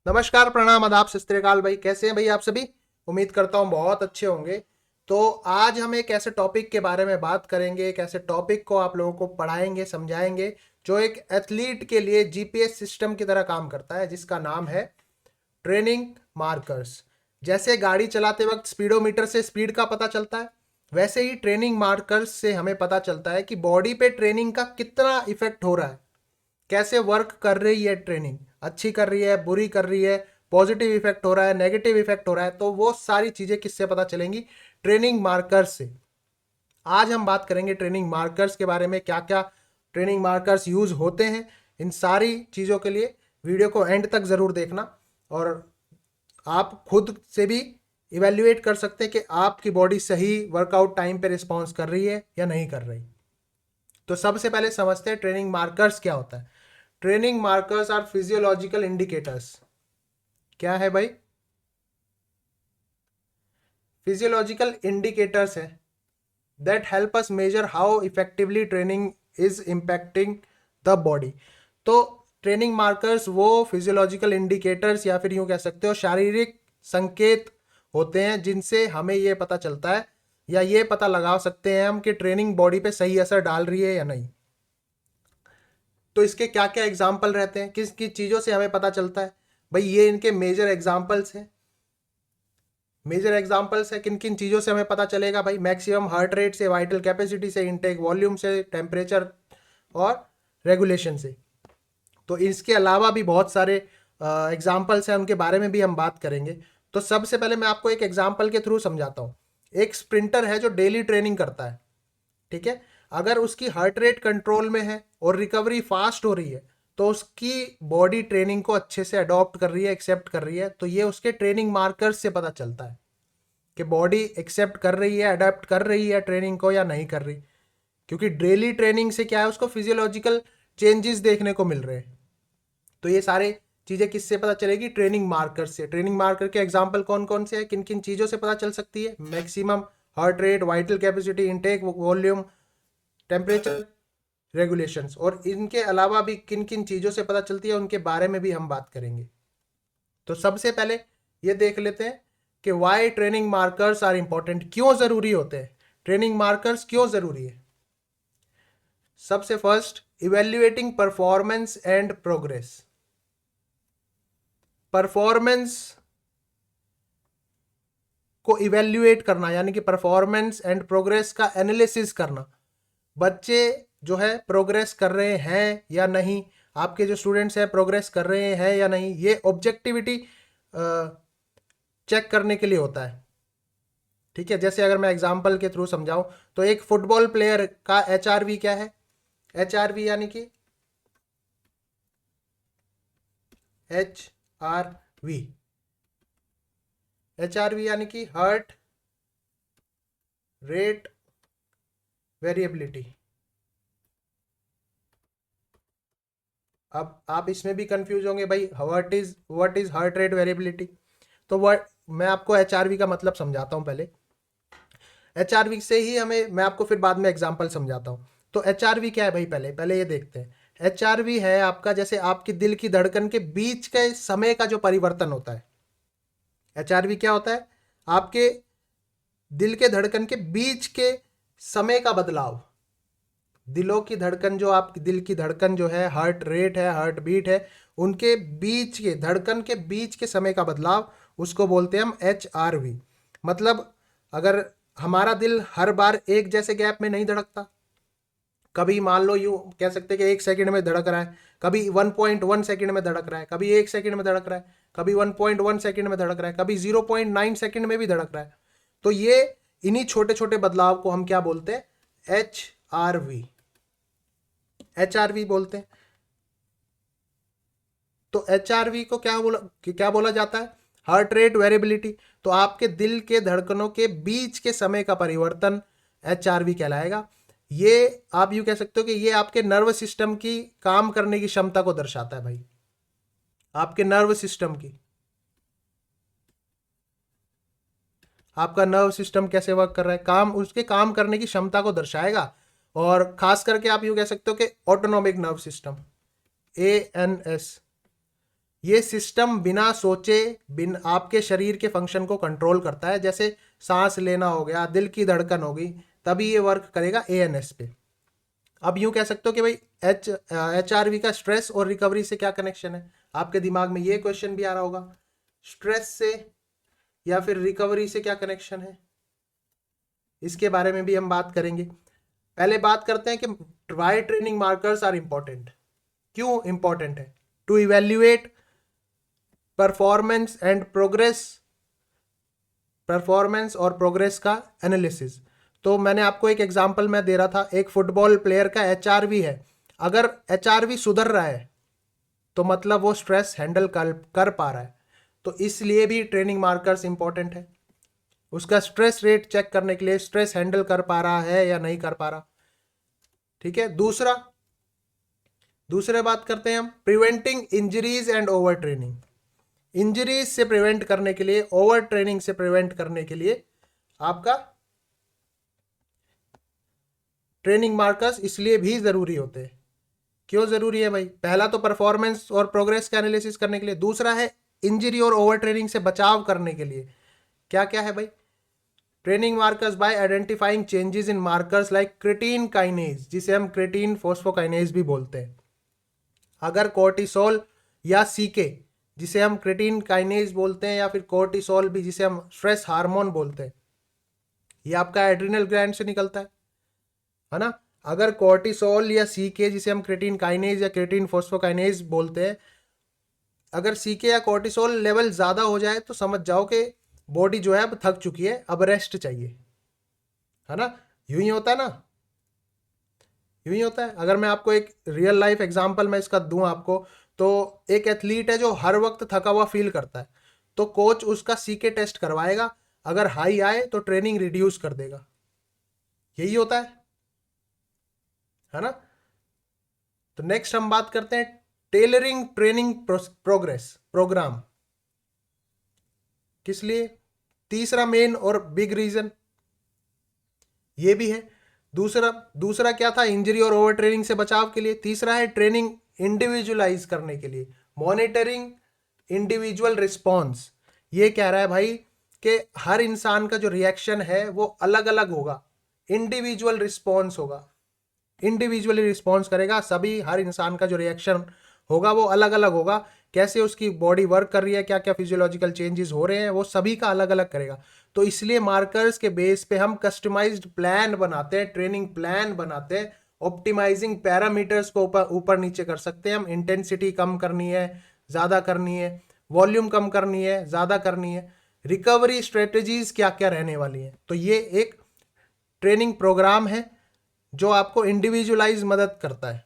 नमस्कार, प्रणाम, आदाब, सत श्री अकाल भाई। कैसे हैं भाई आप सभी? उम्मीद करता हूँ बहुत अच्छे होंगे। तो आज हम एक ऐसे टॉपिक के बारे में बात करेंगे, एक ऐसे टॉपिक को आप लोगों को पढ़ाएंगे, समझाएंगे, जो एक एथलीट के लिए जीपीएस सिस्टम की तरह काम करता है, जिसका नाम है ट्रेनिंग मार्कर्स। जैसे गाड़ी चलाते वक्त स्पीडोमीटर से स्पीड का पता चलता है, वैसे ही ट्रेनिंग मार्कर्स से हमें पता चलता है कि बॉडी पे ट्रेनिंग का कितना इफेक्ट हो रहा है, कैसे वर्क कर रही है, ट्रेनिंग अच्छी कर रही है, बुरी कर रही है, पॉजिटिव इफेक्ट हो रहा है, नेगेटिव इफेक्ट हो रहा है। तो वो सारी चीजें किससे पता चलेंगी? ट्रेनिंग मार्कर्स से। आज हम बात करेंगे ट्रेनिंग मार्कर्स के बारे में, क्या क्या ट्रेनिंग मार्कर्स यूज होते हैं। इन सारी चीजों के लिए वीडियो को एंड तक जरूर देखना, और आप खुद से भी इवेल्युएट कर सकते हैं कि आपकी बॉडी सही वर्कआउट टाइम पे रिस्पॉन्स कर रही है या नहीं कर रही। तो सबसे पहले समझते हैं ट्रेनिंग मार्कर्स क्या होता है। Training markers are physiological indicators. क्या है भाई? फिजियोलॉजिकल इंडिकेटर्स है that help us measure how effectively training is impacting the body. तो ट्रेनिंग मार्कर्स वो फिजियोलॉजिकल इंडिकेटर्स, या फिर यूं कह सकते हो शारीरिक संकेत होते हैं, जिनसे हमें ये पता चलता है या ये पता लगा सकते हैं हम कि ट्रेनिंग बॉडी पे सही असर डाल रही है या नहीं। तो इसके क्या क्या एग्जाम्पल रहते हैं, किस किस चीज़ों से हमें पता चलता है भाई? ये इनके मेजर एग्जाम्पल्स हैं। मेजर एग्जाम्पल्स है, किन किन चीज़ों से हमें पता चलेगा भाई? मैक्सिमम हार्ट रेट से, वाइटल कैपेसिटी से, इनटेक वॉल्यूम से, टेम्परेचर और रेगुलेशन से। तो इसके अलावा भी बहुत सारे एग्जाम्पल्स हैं, उनके बारे में भी हम बात करेंगे। तो सबसे पहले मैं आपको एक एग्जाम्पल के थ्रू समझाता हूँ। एक स्प्रिंटर है जो डेली ट्रेनिंग करता है, ठीक है। अगर उसकी हार्ट रेट कंट्रोल में है और रिकवरी फास्ट हो रही है, तो उसकी बॉडी ट्रेनिंग को अच्छे से अडॉप्ट कर रही है, एक्सेप्ट कर रही है। तो ये उसके ट्रेनिंग मार्कर्स से पता चलता है कि बॉडी एक्सेप्ट कर रही है, अडेप्ट कर रही है ट्रेनिंग को या नहीं कर रही। क्योंकि डेली ट्रेनिंग से क्या है, उसको फिजियोलॉजिकल चेंजेस देखने को मिल रहे हैं। तो ये सारे चीज़ें किससे पता चलेगी? ट्रेनिंग मार्कर से। ट्रेनिंग मार्कर के एग्जाम्पल कौन कौन से हैं, किन किन चीज़ों से पता चल सकती है? Maximum heart rate, vital capacity, intake volume, temperature, regulations. और इनके अलावा भी किन किन चीज़ों से पता चलती है, उनके बारे में भी हम बात करेंगे। तो सबसे पहले ये देख लेते हैं कि why training markers are important. क्यों ज़रूरी होते हैं ट्रेनिंग मार्कर्स? क्यों ज़रूरी है? सबसे first, evaluating performance and progress. Performance को इवेल्युएट करना, यानी कि परफॉर्मेंस एंड प्रोग्रेस का एनालिसिस करना। बच्चे जो है प्रोग्रेस कर रहे हैं या नहीं, आपके जो स्टूडेंट्स हैं प्रोग्रेस कर रहे हैं या नहीं, ये ऑब्जेक्टिविटी चेक करने के लिए होता है, ठीक है। जैसे अगर मैं एग्जांपल के थ्रू समझाऊं, तो एक फुटबॉल प्लेयर का एचआरवी क्या है? एचआरवी यानी कि एचआरवी, एचआरवी यानी कि हार्ट रेट वेरिएबिलिटी। अब आप इसमें भी कंफ्यूज होंगे भाई, what is heart rate variability. तो वह मैं आपको एचआरवी का मतलब समझाता हूं पहले। एचआरवी से ही हमें, मैं आपको फिर बाद में एग्जांपल समझाता हूं। तो एचआरवी क्या है भाई? पहले पहले ये देखते हैं। एचआरवी है आपका, जैसे आपकी दिल की धड़कन के बीच के समय का जो परिवर्तन होता है। एचआरवी क्या होता है? आपके दिल के धड़कन के बीच के समय का बदलाव। दिलों की धड़कन, जो आपकी दिल की धड़कन जो है, हार्ट रेट है, हार्ट बीट है, उनके बीच के, धड़कन के बीच के समय का बदलाव, उसको बोलते हैं हम एचआरवी। मतलब अगर हमारा दिल हर बार एक जैसे गैप में नहीं धड़कता, कभी मान लो यूं कह सकते हैं कि 1 सेकंड में धड़क रहा है, कभी 1.1 सेकंड में धड़क रहा है, कभी 1 सेकंड में धड़क रहा है, कभी 1.1 सेकंड में धड़क रहा है, कभी 0.9 सेकंड में भी धड़क रहा है। तो ये इन्हीं छोटे छोटे बदलाव को हम क्या बोलते हैं? एचआरवी, एचआरवी बोलते हैं। तो एचआरवी को क्या बोला जाता है? Heart rate variability. तो आपके दिल के धड़कनों के बीच के समय का परिवर्तन एचआरवी कहलाएगा। ये आप यूं कह सकते हो कि ये आपके नर्व सिस्टम की काम करने की क्षमता को दर्शाता है भाई, आपके नर्व सिस्टम की। आपका नर्व सिस्टम कैसे वर्क कर रहा है, काम, उसके काम करने की क्षमता को दर्शाएगा। और खास करके आप यूं कह सकते हो कि ऑटोनॉमिक नर्व सिस्टम, एएनएस, ये सिस्टम बिना सोचे आपके शरीर के फंक्शन को कंट्रोल करता है, जैसे सांस लेना हो गया, दिल की धड़कन होगी, तभी ये वर्क करेगा एएनएस पे। अब यूं कह सकते हो कि भाई एचआरवी का स्ट्रेस और रिकवरी से क्या कनेक्शन है। आपके दिमाग में ये क्वेश्चन भी आ रहा होगा, स्ट्रेस से या फिर रिकवरी से क्या कनेक्शन है, इसके बारे में भी हम बात करेंगे। पहले बात करते हैं कि why training markers are important, क्यों इंपॉर्टेंट है। To evaluate performance and progress, performance और प्रोग्रेस का एनालिसिस। तो मैंने आपको एक एग्जांपल में दे रहा था, एक फुटबॉल प्लेयर का एचआरवी है, अगर एचआरवी सुधर रहा है तो मतलब वो स्ट्रेस हैंडल कर पा रहा है, तो इसलिए भी ट्रेनिंग मार्कर्स इंपॉर्टेंट है। उसका स्ट्रेस रेट चेक करने के लिए, स्ट्रेस हैंडल कर पा रहा है या नहीं कर पा रहा। ठीक है। दूसरे बात करते हैं हम preventing injuries and over training. Injuries से प्रिवेंट करने के लिए, ओवर ट्रेनिंग से प्रिवेंट करने के लिए आपका ट्रेनिंग मार्कर्स इसलिए भी जरूरी होते हैं। क्यों जरूरी है भाई? पहला तो परफॉर्मेंस और प्रोग्रेस का एनालिसिस करने के लिए, दूसरा है इंजरी और ओवर ट्रेनिंग से बचाव करने के लिए। क्या क्या है भाई? Training markers bye identifying changes in markers like creatine kinase, जिसे हम क्रेटीन फोस्फोकाइनेज भी बोलते हैं। अगर कोर्टिसोल या सीके, जिसे हम क्रेटीन काइनेज बोलते हैं, या फिर कोर्टिसोल भी जिसे हम स्ट्रेस हार्मोन बोलते हैं, ये आपका एड्रिनल ग्लैंड से निकलता है ना। अगर कोर्टिसोल या सीके, जिसे हम क्रेटीन काइनेज या क्रेटीन फोस्फोकाइनेज बोलते हैं, अगर सीके या कोर्टिसोल लेवल ज्यादा हो जाए तो समझ जाओ कि बॉडी जो है अब थक चुकी है, अब रेस्ट चाहिए, है ना। यूं ही होता है ना, यूं ही होता है। अगर मैं आपको एक रियल लाइफ एग्जांपल मैं इसका दूं आपको, तो एक एथलीट है जो हर वक्त थका हुआ फील करता है, तो कोच उसका सीके टेस्ट करवाएगा, अगर हाई आए तो ट्रेनिंग रिड्यूस कर देगा। यही होता है ना। तो नेक्स्ट हम बात करते हैं टेलरिंग ट्रेनिंग प्रोग्राम। किस लिए? तीसरा मेन और बिग रीजन ये भी है। दूसरा क्या था? इंजरी और ओवर ट्रेनिंग से बचाव के लिए। तीसरा है ट्रेनिंग इंडिविजुअलाइज करने के लिए, मॉनिटरिंग इंडिविजुअल रिस्पॉन्स। ये कह रहा है भाई कि हर इंसान का जो रिएक्शन है वो अलग अलग होगा, इंडिविजुअल रिस्पॉन्स होगा, इंडिविजुअली रिस्पॉन्स करेगा। सभी हर इंसान का जो रिएक्शन होगा वो अलग अलग होगा, कैसे उसकी बॉडी वर्क कर रही है, क्या क्या फिजियोलॉजिकल चेंजेस हो रहे हैं, वो सभी का अलग अलग करेगा। तो इसलिए मार्कर्स के बेस पे हम कस्टमाइज्ड प्लान बनाते हैं, ट्रेनिंग प्लान बनाते हैं। ऑप्टिमाइजिंग पैरामीटर्स को ऊपर नीचे कर सकते हैं हम। इंटेंसिटी कम करनी है, ज़्यादा करनी है, वॉल्यूम कम करनी है, ज़्यादा करनी है, रिकवरी स्ट्रेटजीज क्या क्या रहने वाली है। तो ये एक ट्रेनिंग प्रोग्राम है जो आपको इंडिविजुअलाइज मदद करता है।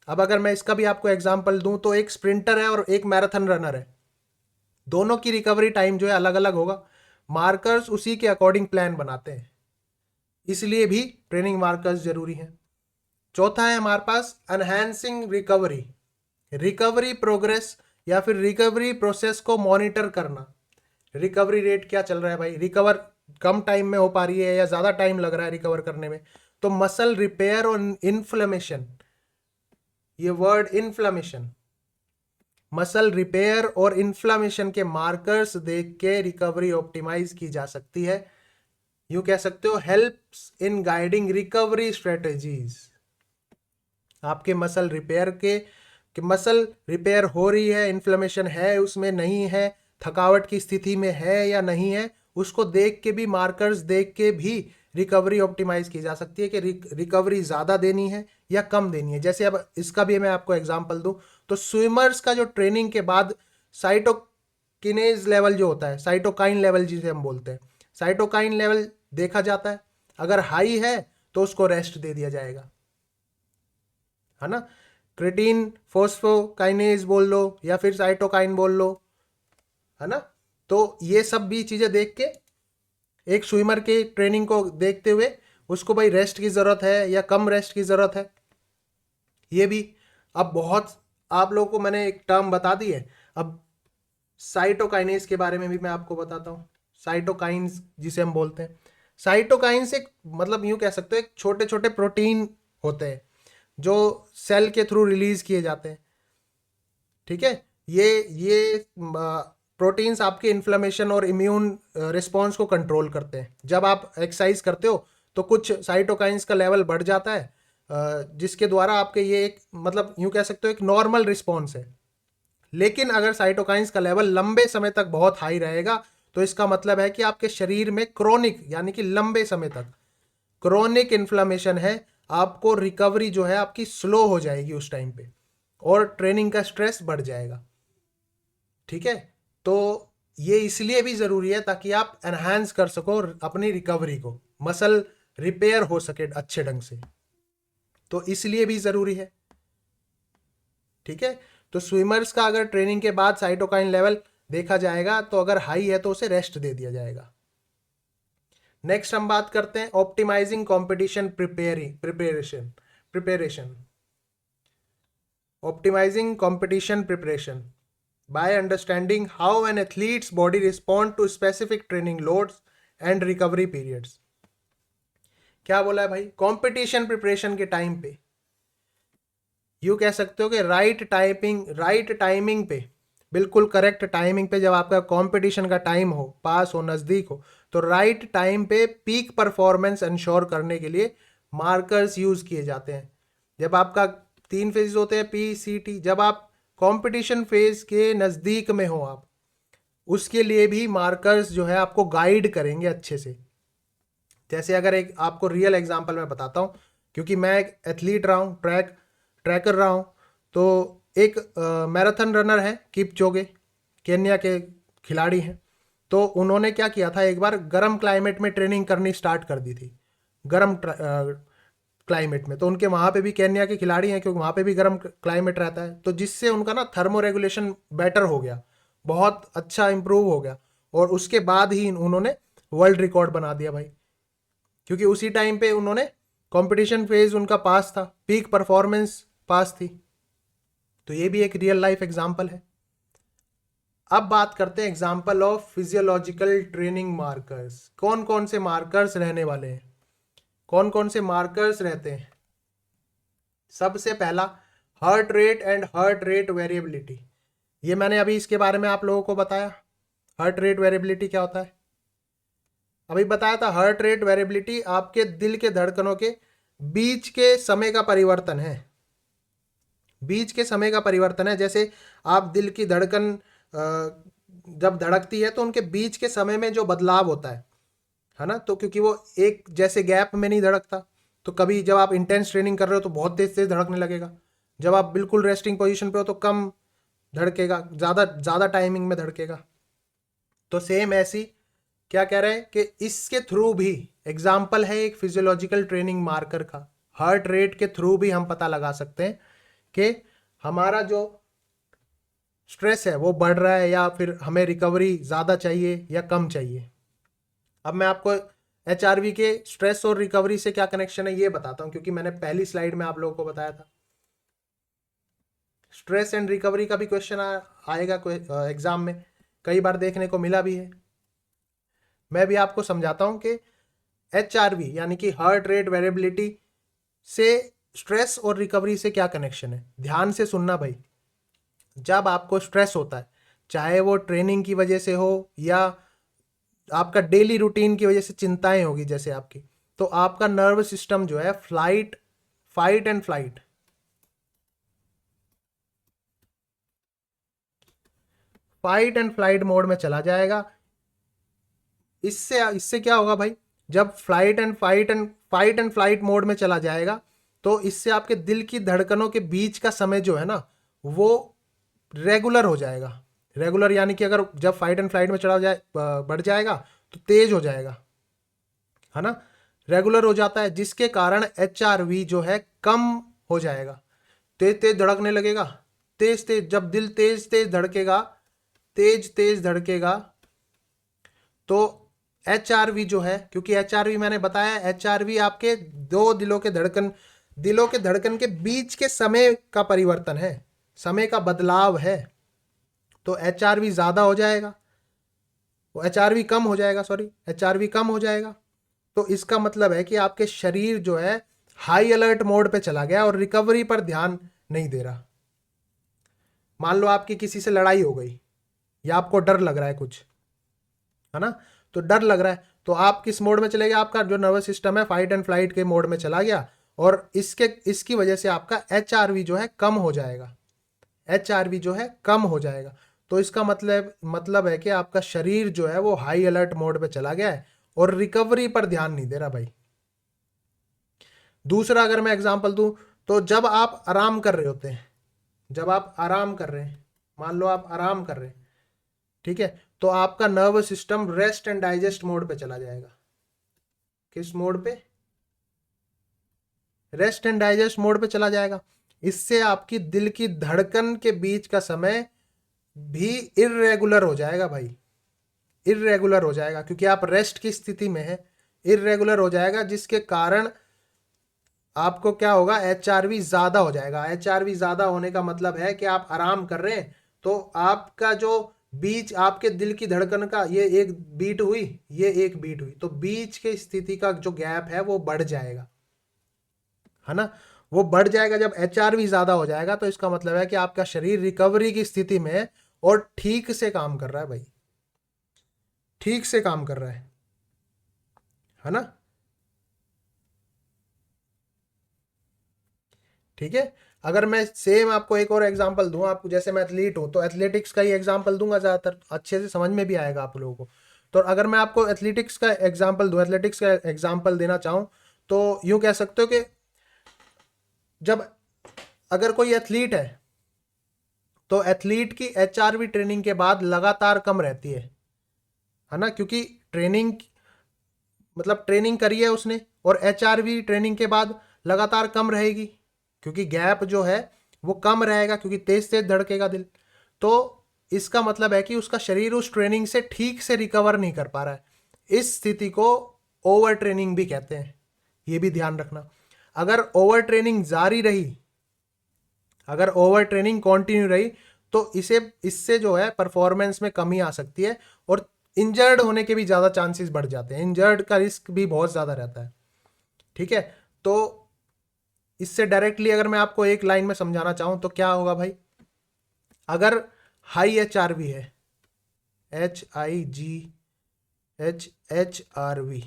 अब अगर मैं इसका भी आपको एग्जांपल दूं, तो एक स्प्रिंटर है और एक मैराथन रनर है, दोनों की रिकवरी टाइम जो है अलग अलग होगा। मार्कर्स उसी के अकॉर्डिंग प्लान बनाते हैं, इसलिए भी ट्रेनिंग मार्कर्स जरूरी हैं। चौथा है हमारे पास एनहांसिंग रिकवरी, रिकवरी प्रोग्रेस या फिर रिकवरी प्रोसेस को मॉनिटर करना। रिकवरी रेट क्या चल रहा है भाई, रिकवर कम टाइम में हो पा रही है या ज्यादा टाइम लग रहा है रिकवर करने में। तो मसल रिपेयर और इन्फ्लेमेशन, ये वर्ड इन्फ्लेमेशन, मसल रिपेयर और इन्फ्लेमेशन के मार्कर्स देख के रिकवरी ऑप्टिमाइज की जा सकती है। यूं कह सकते हो helps in guiding recovery strategies. आपके मसल रिपेयर कि मसल रिपेयर हो रही है, इन्फ्लेमेशन है उसमें, नहीं है, थकावट की स्थिति में है या नहीं है, उसको देख के भी, मार्कर्स देख के भी रिकवरी ऑप्टिमाइज की जा सकती है कि रिकवरी ज़्यादा देनी है या कम देनी है। जैसे अब इसका भी मैं आपको एग्जांपल दूं, तो स्विमर्स का जो ट्रेनिंग के बाद साइटोकिनेज लेवल जो होता है, साइटोकाइन लेवल जिसे हम बोलते हैं, साइटोकाइन लेवल देखा जाता है। अगर हाई है तो उसको रेस्ट दे दिया जाएगा, है ना। क्रेटीन फोस्फोकाइनेज बोल लो या फिर साइटोकाइन बोल लो, है ना। तो ये सब भी चीजें देख के, एक स्विमर के ट्रेनिंग को देखते हुए उसको भाई रेस्ट की जरूरत है या कम रेस्ट की जरूरत है, ये भी। अब बहुत आप लोगों को मैंने एक टर्म बता दी है, अब साइटोकाइनेज के बारे में भी मैं आपको बताता हूँ। साइटोकाइंस जिसे हम बोलते हैं, साइटोकाइंस एक मतलब यूं कह सकते हो एक छोटे छोटे प्रोटीन होते हैं जो सेल के थ्रू रिलीज किए जाते हैं, ठीक है। ये प्रोटीन्स आपके इन्फ्लेमेशन और इम्यून रिस्पॉन्स को कंट्रोल करते हैं। जब आप एक्सरसाइज करते हो तो कुछ साइटोकाइंस का लेवल बढ़ जाता है, जिसके द्वारा आपके ये एक मतलब यूँ कह सकते हो एक नॉर्मल रिस्पॉन्स है। लेकिन अगर साइटोकाइंस का लेवल लंबे समय तक बहुत हाई रहेगा तो इसका मतलब है कि आपके शरीर में क्रोनिक यानी कि लंबे समय तक क्रोनिक इन्फ्लेमेशन है। आपको रिकवरी जो है आपकी स्लो हो जाएगी उस टाइम पे, और ट्रेनिंग का स्ट्रेस बढ़ जाएगा। ठीक है, तो ये इसलिए भी ज़रूरी है ताकि आप एनहांस कर सको अपनी रिकवरी को, मसल रिपेयर हो सके अच्छे ढंग से, तो इसलिए भी ज़रूरी है। ठीक है, तो स्विमर्स का अगर ट्रेनिंग के बाद साइटोकाइन लेवल देखा जाएगा तो अगर हाई है तो उसे रेस्ट दे दिया जाएगा। नेक्स्ट हम बात करते हैं optimising competition preparation optimising competition preparation by understanding how an athlete's body respond to specific training loads and recovery periods। क्या बोला है भाई, कंपटीशन प्रिपरेशन के टाइम पे यू कह सकते हो कि राइट टाइमिंग पे, बिल्कुल करेक्ट टाइमिंग पे, जब आपका कंपटीशन का टाइम हो, पास हो, नज़दीक हो, तो राइट टाइम पे पीक परफॉर्मेंस इंश्योर करने के लिए मार्कर्स यूज़ किए जाते हैं। जब आपका 3 फेज होते हैं PCT, जब आप कंपटीशन फेज के नज़दीक में हो आप, उसके लिए भी मार्कर्स जो है आपको गाइड करेंगे अच्छे से। जैसे अगर एक आपको रियल एग्जांपल मैं बताता हूँ, क्योंकि मैं एक एथलीट रहा हूँ, ट्रैकर रहा हूँ, तो एक मैराथन रनर है किपचोगे, केन्या के खिलाड़ी हैं। तो उन्होंने क्या किया था, एक बार गर्म क्लाइमेट में ट्रेनिंग करनी स्टार्ट कर दी थी, गर्म क्लाइमेट में। तो उनके वहाँ पे भी केन्या के खिलाड़ी हैं क्योंकि वहाँ पे भी गर्म क्लाइमेट रहता है, तो जिससे उनका ना थर्मो रेगुलेशन बेटर हो गया, बहुत अच्छा इंप्रूव हो गया, और उसके बाद ही उन्होंने वर्ल्ड रिकॉर्ड बना दिया भाई, क्योंकि उसी टाइम पे उन्होंने कंपटीशन फेज उनका पास था, पीक परफॉर्मेंस पास थी। तो ये भी एक रियल लाइफ एग्जांपल है। अब बात करते हैं example of physiological training markers. कौन कौन से मार्कर्स रहने वाले हैं, कौन कौन से मार्कर्स रहते हैं। सबसे पहला heart rate and heart rate variability. ये मैंने अभी इसके बारे में आप लोगों को बताया, हार्ट रेट वेरिएबिलिटी क्या होता है अभी बताया था। हार्ट रेट वेरिएबिलिटी आपके दिल के धड़कनों के बीच के समय का परिवर्तन है, बीच के समय का परिवर्तन है। जैसे आप दिल की धड़कन जब धड़कती है तो उनके बीच के समय में जो बदलाव होता है ना, तो क्योंकि वो एक जैसे गैप में नहीं धड़कता, तो कभी जब आप इंटेंस ट्रेनिंग कर रहे हो तो बहुत तेज तेज धड़कने लगेगा, जब आप बिल्कुल रेस्टिंग पोजीशन पे हो तो कम धड़केगा, ज़्यादा टाइमिंग में धड़केगा। तो सेम ऐसी क्या कह रहे हैं कि इसके थ्रू भी एग्जाम्पल है एक फिजियोलॉजिकल ट्रेनिंग मार्कर का, हार्ट रेट के थ्रू भी हम पता लगा सकते हैं कि हमारा जो स्ट्रेस है वो बढ़ रहा है या फिर हमें रिकवरी ज़्यादा चाहिए या कम चाहिए। अब मैं आपको HRV के स्ट्रेस और रिकवरी से क्या कनेक्शन है ये बताता हूँ, क्योंकि मैंने पहली स्लाइड में आप लोगों को बताया था। स्ट्रेस एंड रिकवरी का भी क्वेश्चन आएगा एग्जाम में, कई बार देखने को मिला भी है। मैं भी आपको समझाता हूँ कि HRV यानी कि हार्ट रेट वेरिएबिलिटी से स्ट्रेस और रिकवरी से क्या कनेक्शन है। ध्यान से सुनना भाई, जब आपको स्ट्रेस होता है, चाहे वो ट्रेनिंग की वजह से हो या आपका डेली रूटीन की वजह से चिंताएं होगी जैसे आपकी, तो आपका नर्व सिस्टम जो है फाइट एंड फ्लाइट मोड में चला जाएगा। इससे क्या होगा भाई, जब फाइट एंड फ्लाइट मोड में चला जाएगा तो इससे आपके दिल की धड़कनों के बीच का समय जो है ना वो रेगुलर हो जाएगा। रेगुलर यानी कि अगर जब फाइट एंड फ्लाइट में चला जाए बढ़ जाएगा तो तेज हो जाएगा, है ना, रेगुलर हो जाता है, जिसके कारण HRV जो है कम हो जाएगा, तेज तेज धड़कने लगेगा। जब दिल तेज तेज धड़केगा तो HRV जो है, क्योंकि HRV मैंने बताया, HRV आपके दिलों के धड़कन के बीच के समय का परिवर्तन है, समय का बदलाव है। तो HRV ज़्यादा हो जाएगा, वो HRV कम हो जाएगा, HRV कम हो जाएगा। तो इसका मतलब है कि आपके शरीर जो है हाई अलर्ट मोड पे चला गया और रिकवरी पर ध्यान नहीं दे रहा। मान लो आपकी किसी से लड़ाई हो गई या आपको डर लग रहा है कुछ, है ना, तो डर लग रहा है तो आप किस मोड में चले गए, आपका जो नर्वस सिस्टम है फाइट एंड फ्लाइट के मोड में चला गया, और इसकी वजह से आपका HRV जो है कम हो जाएगा, HRV जो है कम हो जाएगा। तो इसका मतलब है कि आपका शरीर जो है वो हाई अलर्ट मोड पे चला गया है और रिकवरी पर ध्यान नहीं दे रहा भाई। दूसरा अगर मैं एग्जांपल दूं, तो जब आप आराम कर रहे होते हैं, जब आप आराम कर रहे हैं, मान लो आप आराम कर रहे हैं, ठीक है, तो आपका nervous system rest and digest mode पे चला जाएगा। किस मोड पे? रेस्ट एंड डाइजेस्ट मोड पे चला जाएगा। इससे आपकी दिल की धड़कन के बीच का समय भी इर्रेगुलर हो जाएगा भाई, इर्रेगुलर हो जाएगा, क्योंकि आप रेस्ट की स्थिति में है, इर्रेगुलर हो जाएगा, जिसके कारण आपको क्या होगा, HRV ज्यादा हो जाएगा। HRV ज्यादा होने का मतलब है कि आप आराम कर रहे हैं तो आपका जो बीच आपके दिल की धड़कन का ये एक बीट हुई, ये एक बीट हुई, तो बीच के स्थिति का जो गैप है वो बढ़ जाएगा, है ना, वो बढ़ जाएगा। जब HRV ज्यादा हो जाएगा तो इसका मतलब है कि आपका शरीर रिकवरी की स्थिति में है और ठीक से काम कर रहा है भाई, ठीक से काम कर रहा है ना, ठीक है। अगर मैं सेम आपको एक और एग्जांपल दूं, आपको जैसे मैं एथलीट हूं तो एथलेटिक्स का ही एग्जांपल दूंगा, ज्यादातर अच्छे से समझ में भी आएगा आप लोगों को। तो अगर मैं आपको एथलेटिक्स का एग्जांपल दूं, एथलेटिक्स का एग्जांपल देना चाहूं, तो यूं कह सकते हो कि जब अगर कोई एथलीट है तो एथलीट की HRV ट्रेनिंग के बाद लगातार कम रहती है ना, क्योंकि ट्रेनिंग मतलब ट्रेनिंग करी है उसने, और HRV ट्रेनिंग के बाद लगातार कम रहेगी, क्योंकि गैप जो है वो कम रहेगा, क्योंकि तेज तेज धड़केगा दिल। तो इसका मतलब है कि उसका शरीर उस ट्रेनिंग से ठीक से रिकवर नहीं कर पा रहा है। इस स्थिति को ओवर ट्रेनिंग भी कहते हैं, ये भी ध्यान रखना। अगर ओवर ट्रेनिंग जारी रही, अगर ओवर ट्रेनिंग कंटिन्यू रही, तो इससे जो है परफॉर्मेंस में कमी आ सकती है और इंजर्ड होने के भी ज़्यादा चांसेस बढ़ जाते हैं, इंजर्ड का रिस्क भी बहुत ज़्यादा रहता है, ठीक है। तो इससे डायरेक्टली अगर मैं आपको एक लाइन में समझाना चाहूं तो क्या होगा भाई, अगर हाई HRV है, HIGHHRV,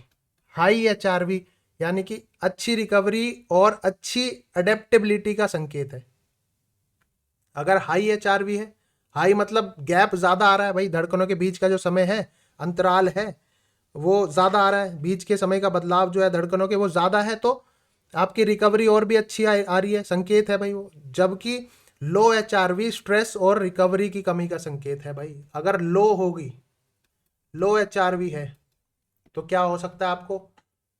हाई HRV यानी कि अच्छी रिकवरी और अच्छी अडेप्टेबिलिटी का संकेत है। अगर हाई HRV है, हाई मतलब गैप ज्यादा आ रहा है भाई, धड़कनों के बीच का जो समय है, अंतराल है, वो ज्यादा आ रहा है, बीच के समय का बदलाव जो है धड़कनों के वो ज्यादा है, तो आपकी रिकवरी और भी अच्छी आ रही है, संकेत है भाई वो। जबकि लो HRV स्ट्रेस और रिकवरी की कमी का संकेत है भाई। अगर लो होगी, लो HRV है, तो क्या हो सकता है, आपको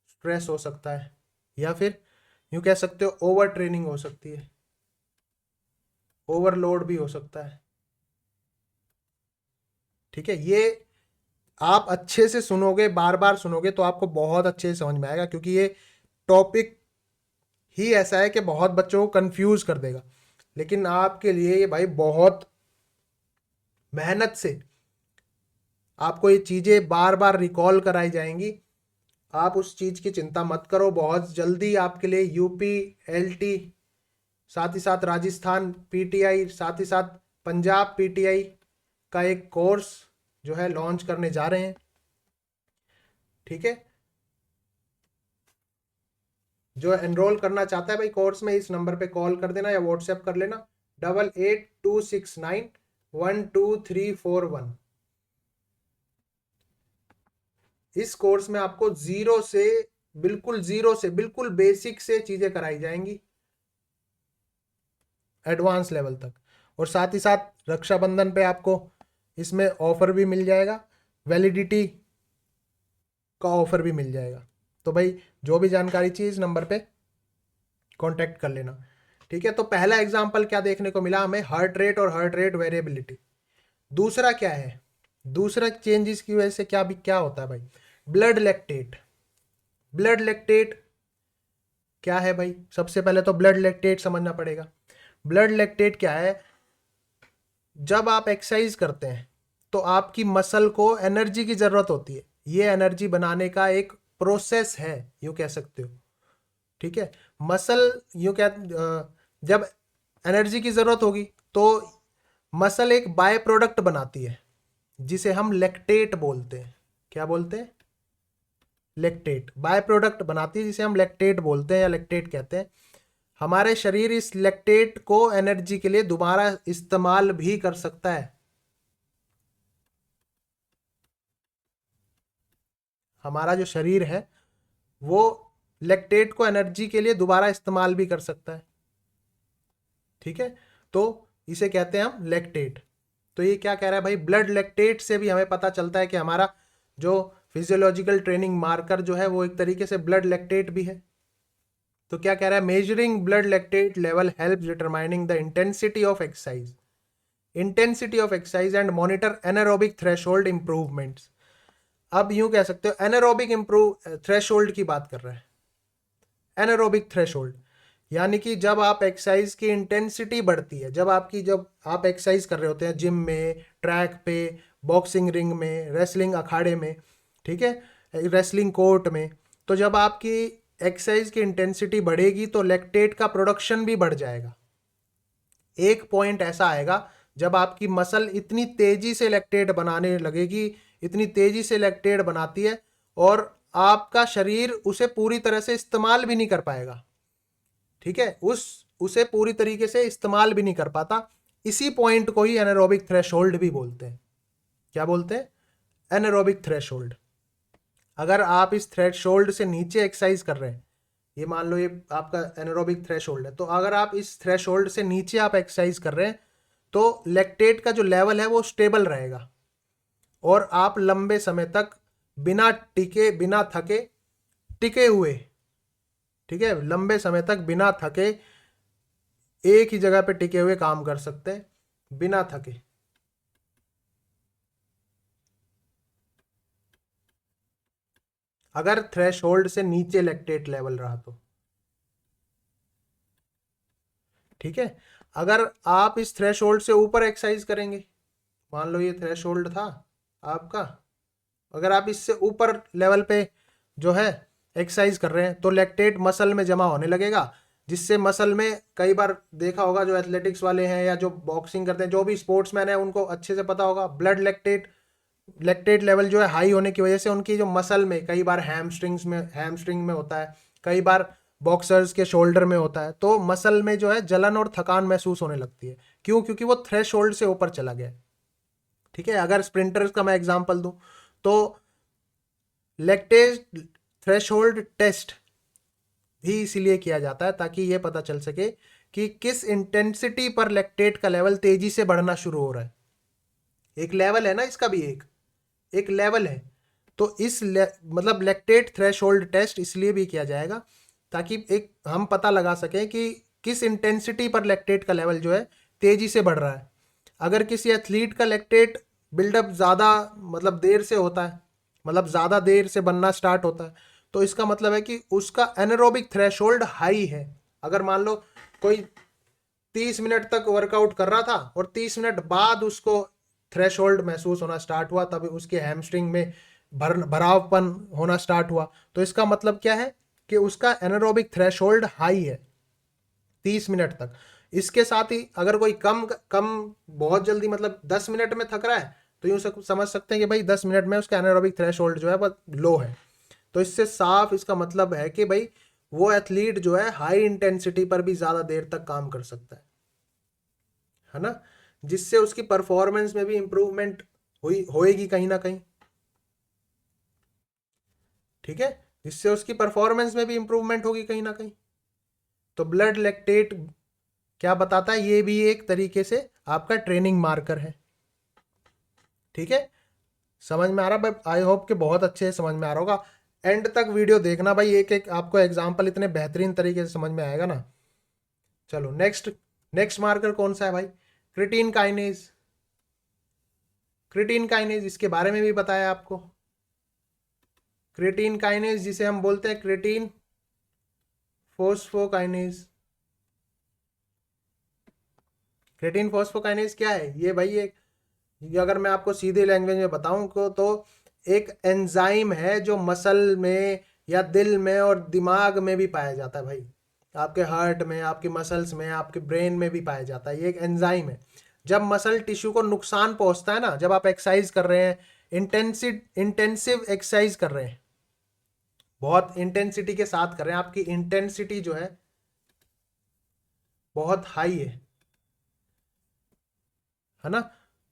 स्ट्रेस हो सकता है, या फिर यूं कह सकते हो ओवर ट्रेनिंग हो सकती है, ओवरलोड भी हो सकता है, ठीक है। ये आप अच्छे से सुनोगे, बार बार सुनोगे तो आपको बहुत अच्छे से समझ में आएगा, क्योंकि ये टॉपिक ही ऐसा है कि बहुत बच्चों को कंफ्यूज कर देगा। लेकिन आपके लिए ये भाई बहुत मेहनत से आपको ये चीजें बार बार रिकॉल कराई जाएंगी। आप उस चीज की चिंता मत करो, बहुत जल्दी आपके लिए यूपी LT, साथ ही साथ राजस्थान PTI, साथ ही साथ पंजाब PTI का एक कोर्स जो है लॉन्च करने जा रहे हैं, ठीक है। जो एनरोल करना चाहता है भाई कोर्स में, इस नंबर पे कॉल कर देना या व्हाट्सएप कर लेना, 8826912341। इस कोर्स में आपको जीरो से बिल्कुल बेसिक से चीजें कराई जाएंगी एडवांस लेवल तक। और साथ ही साथ रक्षाबंधन पे आपको इसमें ऑफर भी मिल जाएगा, वैलिडिटी का ऑफर भी मिल जाएगा। तो भाई जो भी जानकारी चाहिए इस नंबर पे कांटेक्ट कर लेना, ठीक है। तो पहला एग्जांपल क्या देखने को मिला हमें, हार्ट रेट और हार्ट रेट वेरिएबिलिटी। दूसरा क्या है, दूसरा चेंजेस की वजह से क्या होता है भाई, ब्लड लैक्टेट। ब्लड लैक्टेट क्या है भाई, सबसे पहले तो ब्लड लैक्टेट समझना पड़ेगा। ब्लड लैक्टेट क्या है, जब आप एक्सरसाइज करते हैं तो आपकी मसल को एनर्जी की जरूरत होती है, ये एनर्जी बनाने का एक प्रोसेस है, यूं कह सकते हो, ठीक है। मसल यूं क्या जब एनर्जी की जरूरत होगी तो मसल एक बाय प्रोडक्ट बनाती है जिसे हम लैक्टेट बोलते हैं। क्या बोलते हैं? लैक्टेट बाय प्रोडक्ट बनाती है जिसे हम लैक्टेट बोलते हैं या लैक्टेट कहते हैं। हमारे शरीर इस लैक्टेट को एनर्जी के लिए दोबारा इस्तेमाल भी कर सकता है। हमारा जो शरीर है वो लैक्टेट को एनर्जी के लिए दोबारा इस्तेमाल भी कर सकता है। ठीक है, तो इसे कहते हैं हम लैक्टेट। तो ये क्या कह रहा है भाई, ब्लड लैक्टेट से भी हमें पता चलता है कि हमारा जो फिजियोलॉजिकल ट्रेनिंग मार्कर जो है वो एक तरीके से ब्लड लैक्टेट भी है। तो क्या कह रहा है, measuring blood lactate level help determining the intensity of exercise and monitor anaerobic threshold improvements. अब यूं कह सकते हो एनारोबिक इंप्रूव थ्रेशोल्ड की बात कर रहा है। एनारोबिक थ्रेशोल्ड यानी कि जब आप एक्सरसाइज की इंटेंसिटी बढ़ती है, जब आप एक्सरसाइज कर रहे होते हैं जिम में, ट्रैक पे, बॉक्सिंग रिंग में, रेसलिंग अखाड़े में, ठीक है, रेसलिंग कोर्ट में, तो जब आपकी एक्सरसाइज की इंटेंसिटी बढ़ेगी तो लैक्टेट का प्रोडक्शन भी बढ़ जाएगा। एक पॉइंट ऐसा आएगा जब आपकी मसल इतनी तेजी से लैक्टेट बनाने लगेगी, इतनी तेजी से लैक्टेट बनाती है और आपका शरीर उसे पूरी तरह से इस्तेमाल भी नहीं कर पाएगा। ठीक है, उसे पूरी तरीके से इस्तेमाल भी नहीं कर पाता। इसी पॉइंट को ही एनारोबिक थ्रेशोल्ड भी बोलते हैं। क्या बोलते हैं? Anaerobic threshold. अगर आप इस थ्रेशोल्ड से नीचे एक्सरसाइज कर रहे हैं, ये मान लो ये आपका एनारोबिक थ्रेशोल्ड है, तो अगर आप इस थ्रेशोल्ड से नीचे आप एक्सरसाइज कर रहे हैं तो लैक्टेट का जो लेवल है वो स्टेबल रहेगा और आप लंबे समय तक बिना थके टिके हुए, ठीक है, लंबे समय तक बिना थके एक ही जगह पे टिके हुए काम कर सकते हैं बिना थके। अगर थ्रेशोल्ड से नीचे लैक्टेट लेवल रहा तो, ठीक है। अगर आप इस थ्रेशोल्ड से ऊपर एक्सरसाइज करेंगे, मान लो ये थ्रेशोल्ड था आपका, अगर आप इससे ऊपर लेवल पे जो है एक्सरसाइज कर रहे हैं तो लैक्टेट मसल में जमा होने लगेगा, जिससे मसल में, कई बार देखा होगा जो एथलेटिक्स वाले हैं या जो बॉक्सिंग करते हैं, जो भी स्पोर्ट्समैन है, उनको अच्छे से पता होगा ब्लड लैक्टेट लेवल जो है हाई होने की वजह से उनकी जो मसल में, कई बार हैमस्ट्रिंग में होता है, कई बार बॉक्सर्स के शोल्डर में होता है, तो मसल में जो है जलन और थकान महसूस होने लगती है। क्यों? क्योंकि वो थ्रेशोल्ड से ऊपर चला गया। ठीक है, अगर स्प्रिंटर्स का मैं एग्जांपल दूं तो लैक्टेट थ्रेशोल्ड टेस्ट भी इसीलिए किया जाता है ताकि ये पता चल सके कि किस इंटेंसिटी पर लैक्टेट का लेवल तेजी से बढ़ना शुरू हो रहा है। एक लेवल है ना, इसका भी एक लेवल है। तो मतलब लैक्टेट थ्रेशोल्ड टेस्ट इसलिए भी किया जाएगा ताकि एक हम पता लगा सकें कि किस इंटेंसिटी पर लैक्टेट का लेवल जो है तेजी से बढ़ रहा है। अगर किसी एथलीट का लैक्टेट बिल्डअप ज़्यादा मतलब देर से होता है, मतलब ज़्यादा देर से बनना स्टार्ट होता है, तो इसका मतलब है कि उसका एनारोबिक थ्रेशोल्ड हाई है। अगर मान लो कोई 30 मिनट तक वर्कआउट कर रहा था और 30 मिनट बाद उसको थ्रेशोल्ड महसूस होना स्टार्ट हुआ, तभी उसके हैमस्ट्रिंग में भरावपन होना स्टार्ट हुआ, तो इसका मतलब क्या है कि उसका एनारोबिक थ्रेशोल्ड हाई है 30 मिनट तक। इसके साथ ही अगर कोई कम कम बहुत जल्दी मतलब 10 मिनट में थक रहा है तो यूं समझ सकते हैं कि भाई 10 मिनट में उसका एनारोबिक थ्रेशोल्ड जो है वो लो है। तो इससे साफ इसका मतलब है कि भाई वो एथलीट जो है हाई इंटेंसिटी पर भी ज्यादा देर तक काम कर सकता है ना, जिससे उसकी परफॉर्मेंस में भी इंप्रूवमेंट हुई होएगी कहीं ना कहीं। ठीक है, जिससे उसकी परफॉर्मेंस में भी इंप्रूवमेंट होगी कहीं ना कहीं। तो ब्लड लैक्टेट क्या बताता है, ये भी एक तरीके से आपका ट्रेनिंग मार्कर है। ठीक है, समझ में आ रहा? आई होप कि बहुत अच्छे से समझ में आ रहा होगा। एंड तक वीडियो देखना भाई, एक एक आपको एग्जांपल इतने बेहतरीन तरीके से समझ में आएगा ना। चलो नेक्स्ट मार्कर कौन सा है भाई? Creatine kinase. क्रिटीन काइनेज इसके बारे में भी बताया आपको। क्रिटीन काइनेज जिसे हम बोलते हैं क्रिटीन फोस्फोकाइनेज। क्रिटीन फोस्फोकाइनेज क्या है ये भाई? ये अगर मैं आपको सीधे लैंग्वेज में बताऊं तो एक एंजाइम है जो मसल में या दिल में और दिमाग में भी पाया जाता है भाई। आपके हार्ट में, आपकी मसल्स में, आपके ब्रेन में भी पाया जाता है। ये एक एंजाइम है जब मसल टिश्यू को नुकसान पहुंचता है ना, जब आप एक्सरसाइज कर रहे हैं, इंटेंसिव एक्सरसाइज कर रहे हैं, बहुत इंटेंसिटी के साथ कर रहे हैं, आपकी इंटेंसिटी जो है बहुत हाई है ना,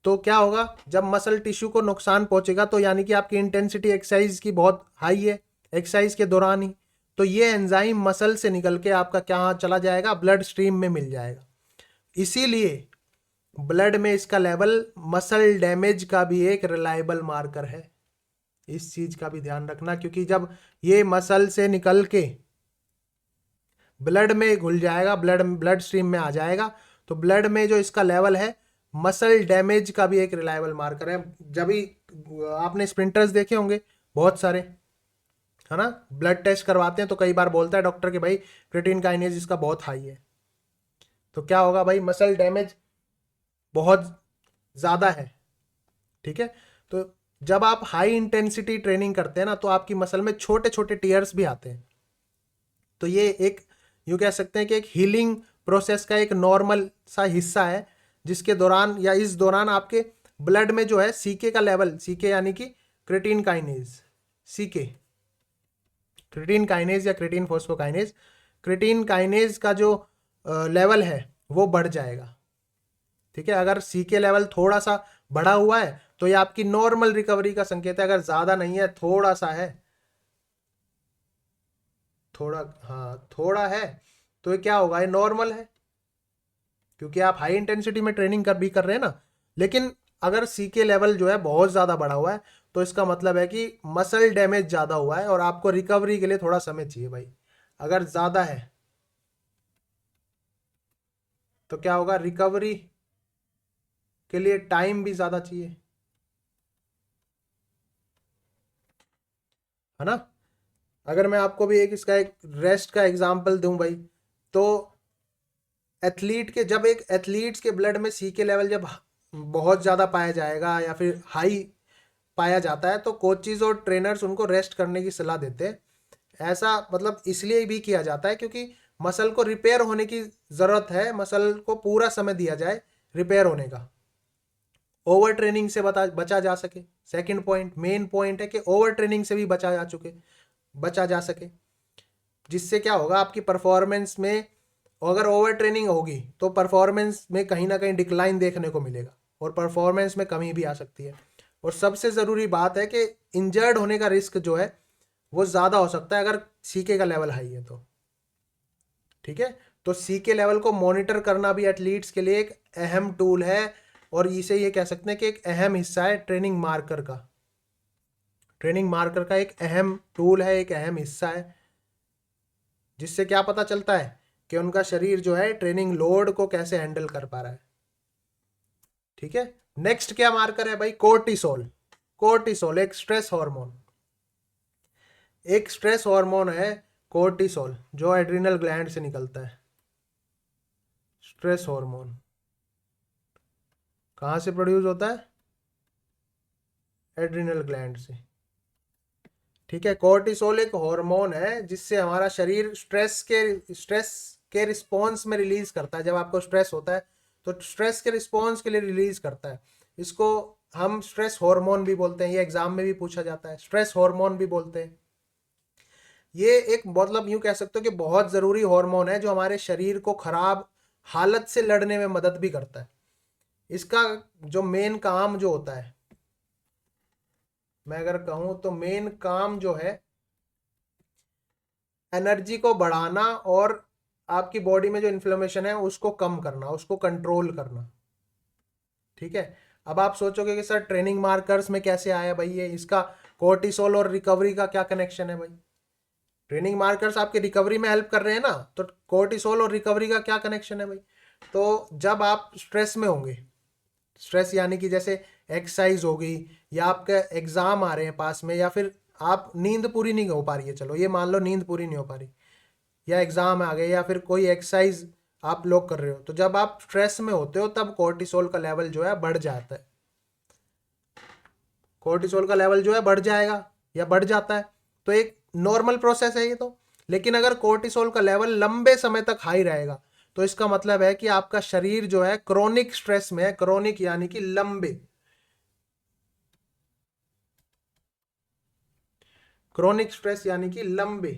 तो क्या होगा, जब मसल टिश्यू को नुकसान पहुंचेगा तो यानी कि आपकी इंटेंसिटी एक्सरसाइज की बहुत हाई है एक्सरसाइज के दौरान ही, तो ये एंजाइम मसल से निकल के आपका क्या चला जाएगा, ब्लड स्ट्रीम में मिल जाएगा। इसीलिए ब्लड में इसका लेवल मसल डैमेज का भी एक रिलायबल मार्कर है। इस चीज का भी ध्यान रखना, क्योंकि जब ये मसल से निकल के ब्लड में घुल जाएगा, ब्लड स्ट्रीम में आ जाएगा, तो ब्लड में जो इसका लेवल है मसल डैमेज का भी एक रिलायबल मार्कर है। जब भी आपने स्प्रिंटर्स देखे होंगे बहुत सारे, है ना, ब्लड टेस्ट करवाते हैं तो कई बार बोलता है डॉक्टर कि भाई क्रिएटिनिन काइनेज इसका बहुत हाई है, तो क्या होगा भाई, मसल डैमेज बहुत ज़्यादा है। ठीक है, तो जब आप हाई इंटेंसिटी ट्रेनिंग करते हैं ना, तो आपकी मसल में छोटे छोटे टीयर्स भी आते हैं, तो ये एक यूँ कह सकते हैं कि एक हीलिंग प्रोसेस का एक नॉर्मल सा हिस्सा है, जिसके दौरान या इस दौरान आपके ब्लड में जो है सीके का लेवल, सीके यानी कि creatinine kinase, CK creatinine kinase या क्रिएटिनिन फॉस्फोकाइनेज, क्रिएटिनिन काइनेज का जो लेवल है वो बढ़ जाएगा। ठीक है, अगर सीके लेवल थोड़ा सा बढ़ा हुआ है तो ये आपकी नॉर्मल रिकवरी का संकेत है, अगर ज्यादा नहीं है, थोड़ा सा है, थोड़ा, हाँ थोड़ा है, तो ये क्या होगा, ये नॉर्मल है, क्योंकि आप हाई इंटेंसिटी में ट्रेनिंग कर रहे हैं ना। लेकिन अगर सीके लेवल जो है बहुत ज़्यादा बढ़ा हुआ है, तो इसका मतलब है कि मसल डैमेज ज़्यादा हुआ है और आपको रिकवरी के लिए थोड़ा समय चाहिए भाई। अगर ज़्यादा है तो क्या होगा, रिकवरी के लिए टाइम भी ज़्यादा चाहिए, है ना। अगर मैं आपको भी एक इसका एक रेस्ट का एग्जांपल दूं भाई, तो एथलीट के, जब एक एथलीट्स के ब्लड में सी के लेवल जब बहुत ज़्यादा पाया जाएगा या फिर हाई पाया जाता है, तो कोचेज और ट्रेनर्स उनको रेस्ट करने की सलाह देते हैं। ऐसा मतलब इसलिए भी किया जाता है क्योंकि मसल को रिपेयर होने की ज़रूरत है, मसल को पूरा समय दिया जाए रिपेयर होने का, ओवर ट्रेनिंग से बचा जा सके। सेकंड पॉइंट, मेन पॉइंट है कि ओवर ट्रेनिंग से भी बचा जा सके, जिससे क्या होगा, आपकी परफॉर्मेंस में अगर ओवर ट्रेनिंग होगी तो परफॉर्मेंस में कहीं ना कहीं डिक्लाइन देखने को मिलेगा और परफॉर्मेंस में कमी भी आ सकती है। और सबसे ज़रूरी बात है कि इंजर्ड होने का रिस्क जो है वो ज़्यादा हो सकता है अगर सीके का लेवल हाई है तो। ठीक है, तो सीके लेवल को मॉनिटर करना भी एथलीट्स के लिए एक अहम टूल है, और इसे ये कह सकते हैं कि एक अहम हिस्सा है ट्रेनिंग मार्कर का। ट्रेनिंग मार्कर का एक अहम टूल है, एक अहम हिस्सा है, जिससे क्या पता चलता है कि उनका शरीर जो है ट्रेनिंग लोड को कैसे हैंडल कर पा रहा है। ठीक है, नेक्स्ट क्या मार्कर है भाई, कोर्टिसोल। कोर्टिसोल एक स्ट्रेस हार्मोन, एक स्ट्रेस हार्मोन है कोर्टिसोल, जो एड्रिनल ग्लैंड से निकलता है। स्ट्रेस हार्मोन कहाँ से प्रोड्यूस होता है, एड्रिनल ग्लैंड से। ठीक है, कोर्टिसोल एक हार्मोन है जिससे हमारा शरीर स्ट्रेस के रिस्पॉन्स में रिलीज करता है। जब आपको स्ट्रेस होता है तो स्ट्रेस के रिस्पॉन्स के लिए रिलीज करता है, इसको हम स्ट्रेस हार्मोन भी बोलते हैं, ये एग्जाम में भी पूछा जाता है, स्ट्रेस हार्मोन भी बोलते हैं। ये एक मतलब यूं कह सकते हो कि बहुत जरूरी हार्मोन है जो हमारे शरीर को खराब हालत से लड़ने में मदद भी करता है। इसका जो मेन काम जो होता है, मैं अगर कहूं तो मेन काम जो है एनर्जी को बढ़ाना और आपकी बॉडी में जो इन्फ्लेमेशन है उसको कम करना, उसको कंट्रोल करना। ठीक है, अब आप सोचोगे कि सर ट्रेनिंग मार्कर्स में कैसे आया भाई, ये इसका कोर्टिसोल और रिकवरी का क्या कनेक्शन है भाई। ट्रेनिंग मार्कर्स आपकी रिकवरी में हेल्प कर रहे हैं ना, तो कोर्टिसोल और रिकवरी का क्या कनेक्शन है भाई। तो जब आप स्ट्रेस में होंगे, स्ट्रेस यानी कि जैसे एक्सरसाइज होगी या आपका एग्जाम आ रहे हैं पास में, या फिर आप नींद पूरी नहीं हो पा रही है, चलो ये मान लो नींद पूरी नहीं हो पा रही, या एग्जाम आ गए, या फिर कोई एक्सरसाइज आप लोग कर रहे हो, तो जब आप स्ट्रेस में होते हो तब कोर्टिसोल का लेवल जो है बढ़ जाता है। कोर्टिसोल का लेवल जो है बढ़ जाएगा या बढ़ जाता है, तो एक नॉर्मल प्रोसेस है ये तो। लेकिन अगर कोर्टिसोल का लेवल लंबे समय तक हाई रहेगा तो इसका मतलब है कि आपका शरीर जो है क्रोनिक स्ट्रेस में है, क्रोनिक यानी कि लंबे, क्रोनिक स्ट्रेस यानी कि लंबे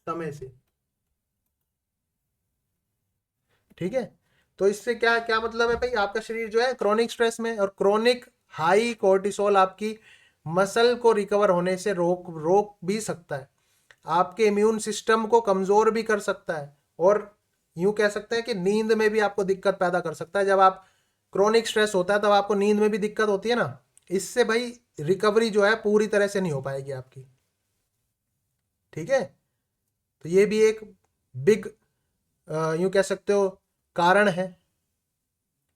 समय से। ठीक है, तो इससे क्या क्या मतलब है भाई, आपका शरीर जो है क्रोनिक स्ट्रेस में, और क्रोनिक हाई कोर्टिसोल आपकी मसल को रिकवर होने से रोक रोक भी सकता है, आपके इम्यून सिस्टम को कमजोर भी कर सकता है, और यूं कह सकते हैं कि नींद में भी आपको दिक्कत पैदा कर सकता है। जब आप क्रोनिक स्ट्रेस होता है तब आपको नींद में भी दिक्कत होती है ना, इससे भाई रिकवरी जो है पूरी तरह से नहीं हो पाएगी आपकी। ठीक है, तो ये भी एक बिग यूं कह सकते हो कारण है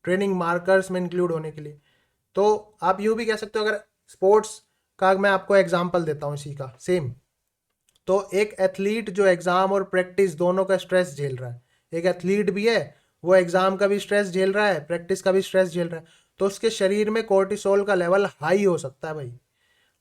ट्रेनिंग मार्कर्स में इंक्लूड होने के लिए। तो आप यूं भी कह सकते हो, अगर स्पोर्ट्स का मैं आपको एग्जांपल देता हूं इसी का सेम, तो एक एथलीट जो एग्जाम और प्रैक्टिस दोनों का स्ट्रेस झेल रहा है, एक एथलीट भी है, वो एग्जाम का भी स्ट्रेस झेल रहा है, प्रैक्टिस का भी स्ट्रेस झेल रहा है, तो उसके शरीर में कोर्टिसोल का लेवल हाई हो सकता है भाई।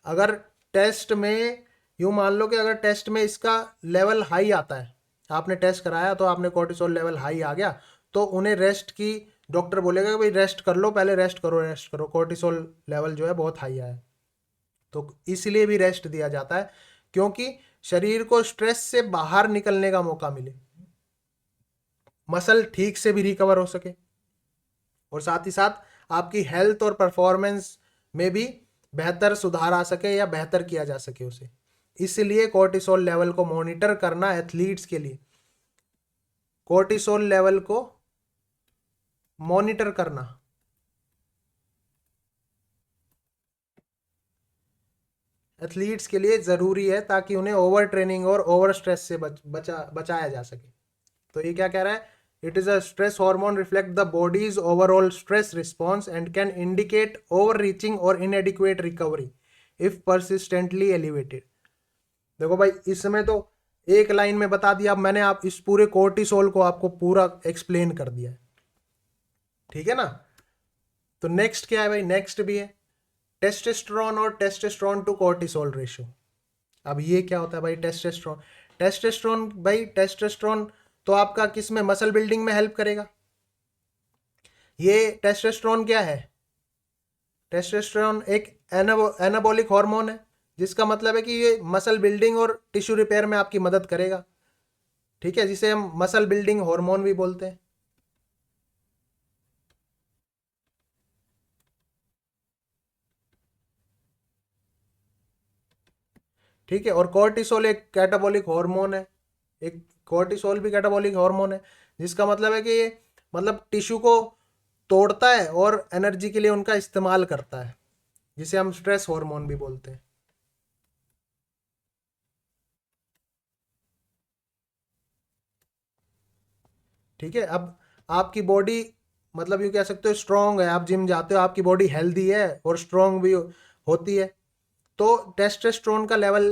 अगर टेस्ट में, यूं मान लो कि अगर टेस्ट में इसका लेवल हाई आता है, आपने टेस्ट कराया तो आपने कोर्टिसोल लेवल हाई आ गया, तो उन्हें रेस्ट की, डॉक्टर बोलेगा कि भाई रेस्ट कर लो, पहले रेस्ट करो, रेस्ट करो, कोर्टिसोल लेवल जो है बहुत हाई आया है। तो इसलिए भी रेस्ट दिया जाता है, क्योंकि शरीर को स्ट्रेस से बाहर निकलने का मौका मिले, मसल ठीक से भी रिकवर हो सके, और साथ ही साथ आपकी हेल्थ और परफॉर्मेंस में भी बेहतर सुधार आ सके या बेहतर किया जा सके उसे। इसलिए कोर्टिसोल लेवल को मॉनिटर करना एथलीट्स के लिए, कोर्टिसोल लेवल को मॉनिटर करना एथलीट्स के लिए जरूरी है, ताकि उन्हें ओवर ट्रेनिंग और ओवर स्ट्रेस से बचाया जा सके। तो ये क्या कह रहा है, it is a stress hormone reflect the body's overall stress response and can indicate overreaching और inadequate recovery if persistently elevated. देखो भाई, इसमें तो एक लाइन में बता दिया, अब मैंने आप इस पूरे कोर्टिसोल को आपको पूरा एक्सप्लेन कर दिया है। ठीक है ना, तो नेक्स्ट क्या है भाई, नेक्स्ट भी है टेस्टोस्टेरोन और टेस्टोस्टेरोन टू कोर्टिसोल रेशियो। अब ये क्या होता है भाई टेस्टोस्टेरोन, टेस्टोस्टेरोन भाई, टेस्टोस्टेरोन तो आपका किस में, मसल बिल्डिंग में हेल्प करेगा। ये टेस्टोस्टेरोन क्या है, टेस्टोस्टेरोन एक एनाबॉलिक हार्मोन है, जिसका मतलब है कि ये मसल बिल्डिंग और टिश्यू रिपेयर में आपकी मदद करेगा। ठीक है, जिसे हम मसल बिल्डिंग हार्मोन भी बोलते हैं। ठीक है, और कोर्टिसोल एक कैटाबॉलिक हार्मोन है, एक कोर्टिसोल भी कैटाबॉलिक हार्मोन है, जिसका मतलब है कि ये मतलब टिश्यू को तोड़ता है और एनर्जी के लिए उनका इस्तेमाल करता है, जिसे हम स्ट्रेस हार्मोन भी बोलते हैं। ठीक है, अब आपकी बॉडी मतलब यूँ कह सकते हो स्ट्रांग है, आप जिम जाते हो, आपकी बॉडी हेल्दी है और स्ट्रांग भी होती है, तो टेस्टोस्टेरोन का लेवल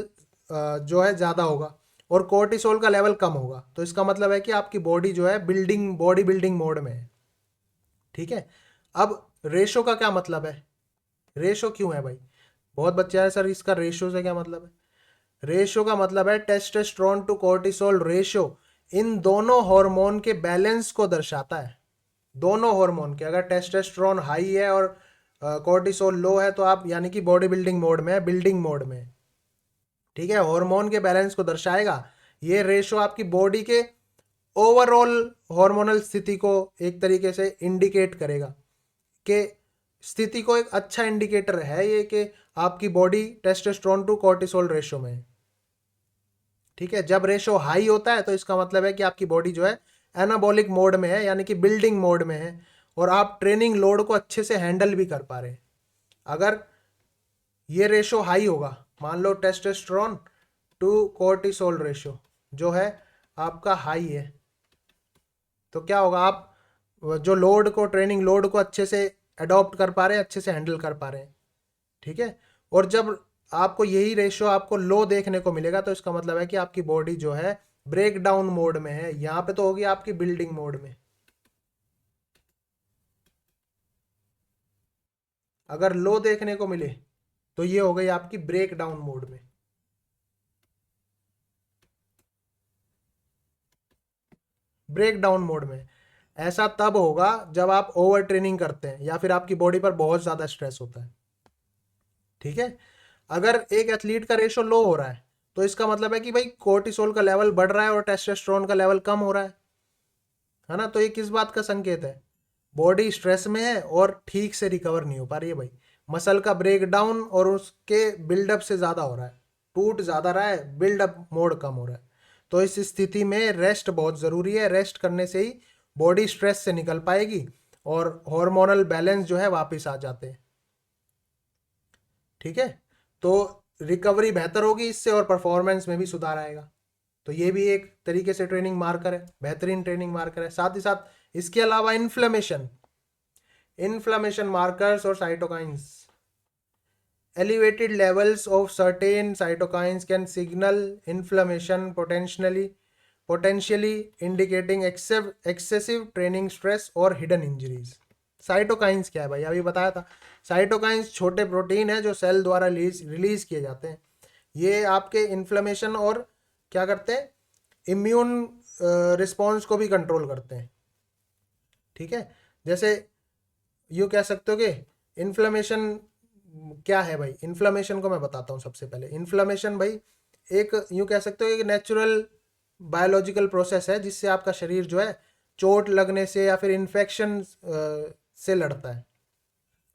जो है ज़्यादा होगा और कोर्टिसोल का लेवल कम होगा, तो इसका मतलब है कि आपकी बॉडी जो है बिल्डिंग, बॉडी बिल्डिंग मोड में है। ठीक है, अब रेशो का क्या मतलब है, रेशो क्यों है भाई, बहुत बच्चे हैं सर इसका रेशो से क्या मतलब है। रेशो का मतलब है टेस्टोस्टेरोन टू कोर्टिसोल रेशो इन दोनों हार्मोन के बैलेंस को दर्शाता है। दोनों हार्मोन के, अगर टेस्टोस्टेरोन हाई है और कोर्टिसोल लो है, तो आप यानी कि बॉडी बिल्डिंग मोड में है, बिल्डिंग मोड में है। ठीक है, हार्मोन के बैलेंस को दर्शाएगा ये रेशो, आपकी बॉडी के ओवरऑल हार्मोनल स्थिति को एक तरीके से इंडिकेट करेगा, कि स्थिति को एक अच्छा इंडिकेटर है ये कि आपकी body testosterone to cortisol ratio में है। ठीक है, जब रेशो हाई होता है तो इसका मतलब है कि आपकी बॉडी जो है एनाबॉलिक मोड में है, यानी कि बिल्डिंग मोड में है, और आप ट्रेनिंग लोड को अच्छे से हैंडल भी कर पा रहे हैं। अगर ये रेशो हाई होगा, मान लो टेस्टोस्टेरोन टू कोर्टिसोल रेशो जो है आपका हाई है, तो क्या होगा, आप जो लोड को, ट्रेनिंग लोड को अच्छे से अडॉप्ट कर पा रहे हैं, अच्छे से हैंडल कर पा रहे हैं। ठीक है, और जब आपको यही रेशियो आपको लो देखने को मिलेगा, तो इसका मतलब है कि आपकी बॉडी जो है ब्रेक डाउन मोड में है, यहां पे तो होगी आपकी बिल्डिंग मोड में। अगर लो देखने को मिले तो ये हो गई आपकी ब्रेक डाउन मोड में। ब्रेक डाउन मोड में। ऐसा तब होगा जब आप ओवर ट्रेनिंग करते हैं या फिर आपकी बॉडी पर बहुत ज़्यादा स्ट्रेस होता है। ठीक है, अगर एक एथलीट का रेशो लो हो रहा है तो इसका मतलब है कि भाई कोर्टिसोल का लेवल बढ़ रहा है और टेस्टोस्टेरोन का लेवल कम हो रहा है ना। तो ये किस बात का संकेत है? बॉडी स्ट्रेस में है और ठीक से रिकवर नहीं हो पा रही है भाई। मसल का ब्रेक डाउन और उसके बिल्डअप से ज़्यादा हो रहा है, टूट ज़्यादा रहा है, बिल्डअप मोड कम हो रहा है। तो इस स्थिति में रेस्ट बहुत ज़रूरी है। रेस्ट करने से ही बॉडी स्ट्रेस से निकल पाएगी और हार्मोनल बैलेंस जो है वापस आ जाते हैं। ठीक है, तो रिकवरी बेहतर होगी इससे और परफॉर्मेंस में भी सुधार आएगा। तो ये भी एक तरीके से ट्रेनिंग मार्कर है, बेहतरीन ट्रेनिंग मार्कर है। साथ ही साथ इसके अलावा इन्फ्लेमेशन मार्कर्स और cytokines. Elevated levels of certain cytokines can signal inflammation, potentially indicating excessive training stress or hidden injuries. Cytokines क्या है भाई? अभी बताया था, साइटोकाइंस छोटे प्रोटीन है जो सेल द्वारा रिलीज किए जाते हैं। ये आपके इन्फ्लेमेशन और क्या करते हैं, इम्यून रिस्पॉन्स को भी कंट्रोल करते हैं। ठीक है, जैसे यूँ कह सकते हो कि इन्फ्लेमेशन क्या है भाई? इन्फ्लेमेशन को मैं बताता हूँ। सबसे पहले इन्फ्लेमेशन भाई एक यूँ कह सकते हो एक नेचुरल बायोलॉजिकल प्रोसेस है जिससे आपका शरीर जो है चोट लगने से या फिर इन्फेक्शन से लड़ता है।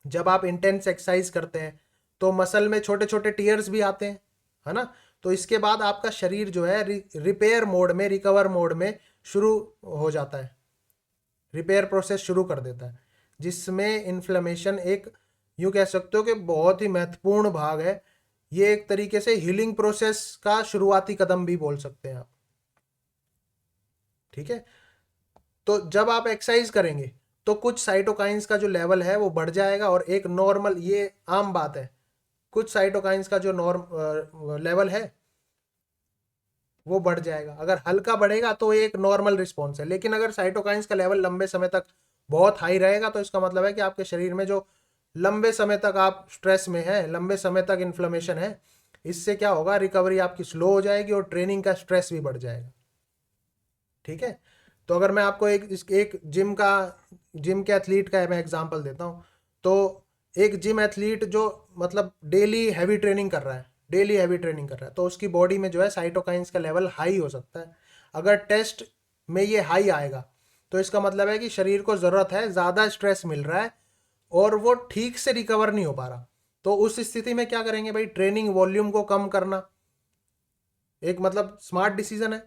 जब आप इंटेंस एक्सरसाइज करते हैं तो मसल में छोटे छोटे टीयर्स भी आते हैं, है ना। तो इसके बाद आपका शरीर जो है रिपेयर मोड में, रिकवर मोड में शुरू हो जाता है, रिपेयर प्रोसेस शुरू कर देता है, जिसमें इन्फ्लेमेशन एक यूँ कह सकते हो कि बहुत ही महत्वपूर्ण भाग है। ये एक तरीके से हीलिंग प्रोसेस का शुरुआती कदम भी बोल सकते हैं आप। ठीक है, तो जब आप एक्सरसाइज करेंगे तो कुछ साइटोकाइंस का जो लेवल है वो बढ़ जाएगा और एक नॉर्मल, ये आम बात है, कुछ साइटोकाइंस का जो लेवल है वो बढ़ जाएगा। अगर हल्का बढ़ेगा तो एक नॉर्मल रिस्पॉन्स है, लेकिन अगर साइटोकाइंस का लेवल लंबे समय तक बहुत हाई रहेगा तो इसका मतलब है कि आपके शरीर में जो लंबे समय तक आप स्ट्रेस में है, लंबे समय तक इन्फ्लेमेशन है, इससे क्या होगा, रिकवरी आपकी स्लो हो जाएगी और ट्रेनिंग का स्ट्रेस भी बढ़ जाएगा। ठीक है, तो अगर मैं आपको एक जिम के एथलीट का मैं एग्जांपल देता हूँ। तो एक जिम एथलीट जो मतलब डेली हैवी ट्रेनिंग कर रहा है, तो उसकी बॉडी में जो है साइटोकाइंस का लेवल हाई हो सकता है। अगर टेस्ट में ये हाई आएगा तो इसका मतलब है कि शरीर को ज़रूरत है, ज़्यादा स्ट्रेस मिल रहा है और वो ठीक से रिकवर नहीं हो पा रहा। तो उस स्थिति में क्या करेंगे भाई? ट्रेनिंग वॉल्यूम को कम करना एक मतलब स्मार्ट डिसीजन है।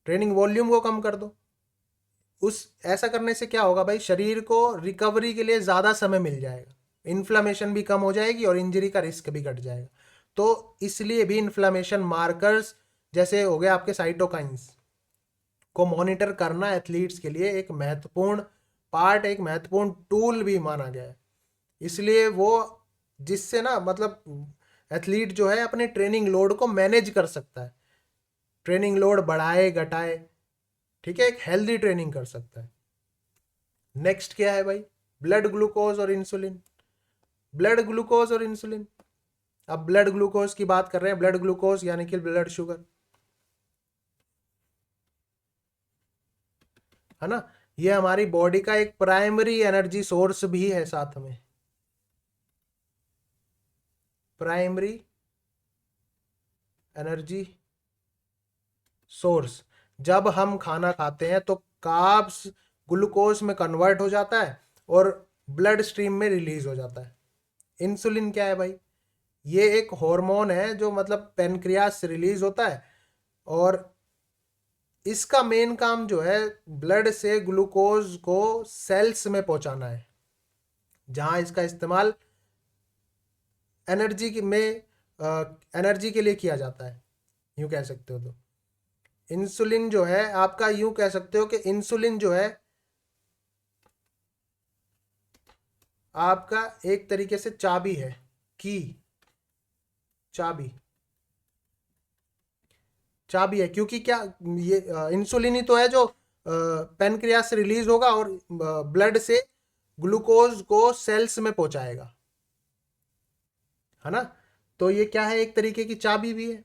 ट्रेनिंग वॉल्यूम को कम कर दो। ऐसा करने से क्या होगा भाई? शरीर को रिकवरी के लिए ज़्यादा समय मिल जाएगा, इन्फ्लामेशन भी कम हो जाएगी और इंजरी का रिस्क भी घट जाएगा। तो इसलिए भी इन्फ्लामेशन मार्कर्स जैसे हो गए आपके साइटोकाइंस को मॉनिटर करना एथलीट्स के लिए एक महत्वपूर्ण पार्ट, एक महत्वपूर्ण टूल भी माना गया है। इसलिए वो जिससे ना मतलब एथलीट जो है अपने ट्रेनिंग लोड को मैनेज कर सकता है, ट्रेनिंग लोड बढ़ाए घटाए, ठीक है, एक हेल्दी ट्रेनिंग कर सकता है। नेक्स्ट क्या है भाई? ब्लड ग्लूकोज और इंसुलिन। ब्लड ग्लूकोज और इंसुलिन, अब ब्लड ग्लूकोज की बात कर रहे हैं। ब्लड ग्लूकोज यानी कि ब्लड शुगर, है ना। ये हमारी बॉडी का एक प्राइमरी एनर्जी सोर्स भी है, साथ में प्राइमरी एनर्जी सोर्स। जब हम खाना खाते हैं तो कार्ब्स ग्लूकोज में कन्वर्ट हो जाता है और ब्लड स्ट्रीम में रिलीज हो जाता है। इंसुलिन क्या है भाई? ये एक हार्मोन है जो मतलब पेनक्रियास से रिलीज होता है और इसका मेन काम जो है ब्लड से ग्लूकोज को सेल्स में पहुंचाना है, जहां इसका इस्तेमाल एनर्जी के लिए किया जाता है, यूं कह सकते हो। तो इंसुलिन जो है आपका, यूं कह सकते हो कि इंसुलिन जो है आपका एक तरीके से चाबी है, की चाबी है। क्योंकि क्या, ये इंसुलिन ही तो है जो पेनक्रियास से रिलीज होगा और ब्लड से ग्लूकोज को सेल्स में पहुंचाएगा, है ना। तो ये क्या है? एक तरीके की चाबी भी है,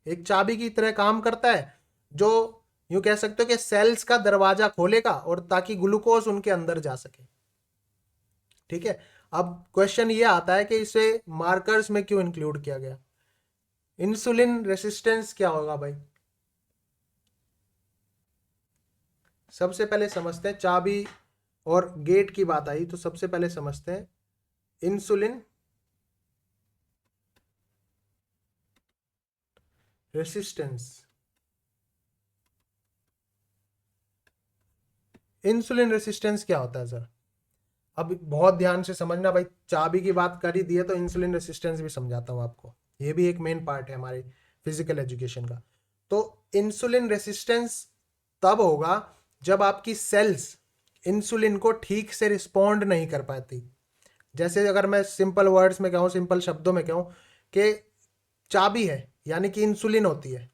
एक चाबी की तरह काम करता है जो यूं कह सकते हो कि सेल्स का दरवाजा खोलेगा और ताकि ग्लूकोज उनके अंदर जा सके। ठीक है, अब क्वेश्चन ये आता है कि इसे मार्कर्स में क्यों इंक्लूड किया गया। इंसुलिन रेसिस्टेंस क्या होगा भाई, सबसे पहले समझते हैं। चाबी और गेट की बात आई तो सबसे पहले समझते हैं इंसुलिन रेसिस्टेंस। इंसुलिन रेसिस्टेंस क्या होता है सर, अब बहुत ध्यान से समझना भाई, चाबी की बात कर ही दी है तो इंसुलिन रेसिस्टेंस भी समझाता हूं आपको, ये भी एक मेन पार्ट है हमारे फिजिकल एजुकेशन का। तो इंसुलिन रेसिस्टेंस तब होगा जब आपकी सेल्स इंसुलिन को ठीक से रिस्पॉन्ड नहीं कर पाती। जैसे अगर मैं सिंपल वर्ड्स में कहूँ, सिंपल शब्दों में कहूँ कि चाबी है यानी कि इंसुलिन होती है।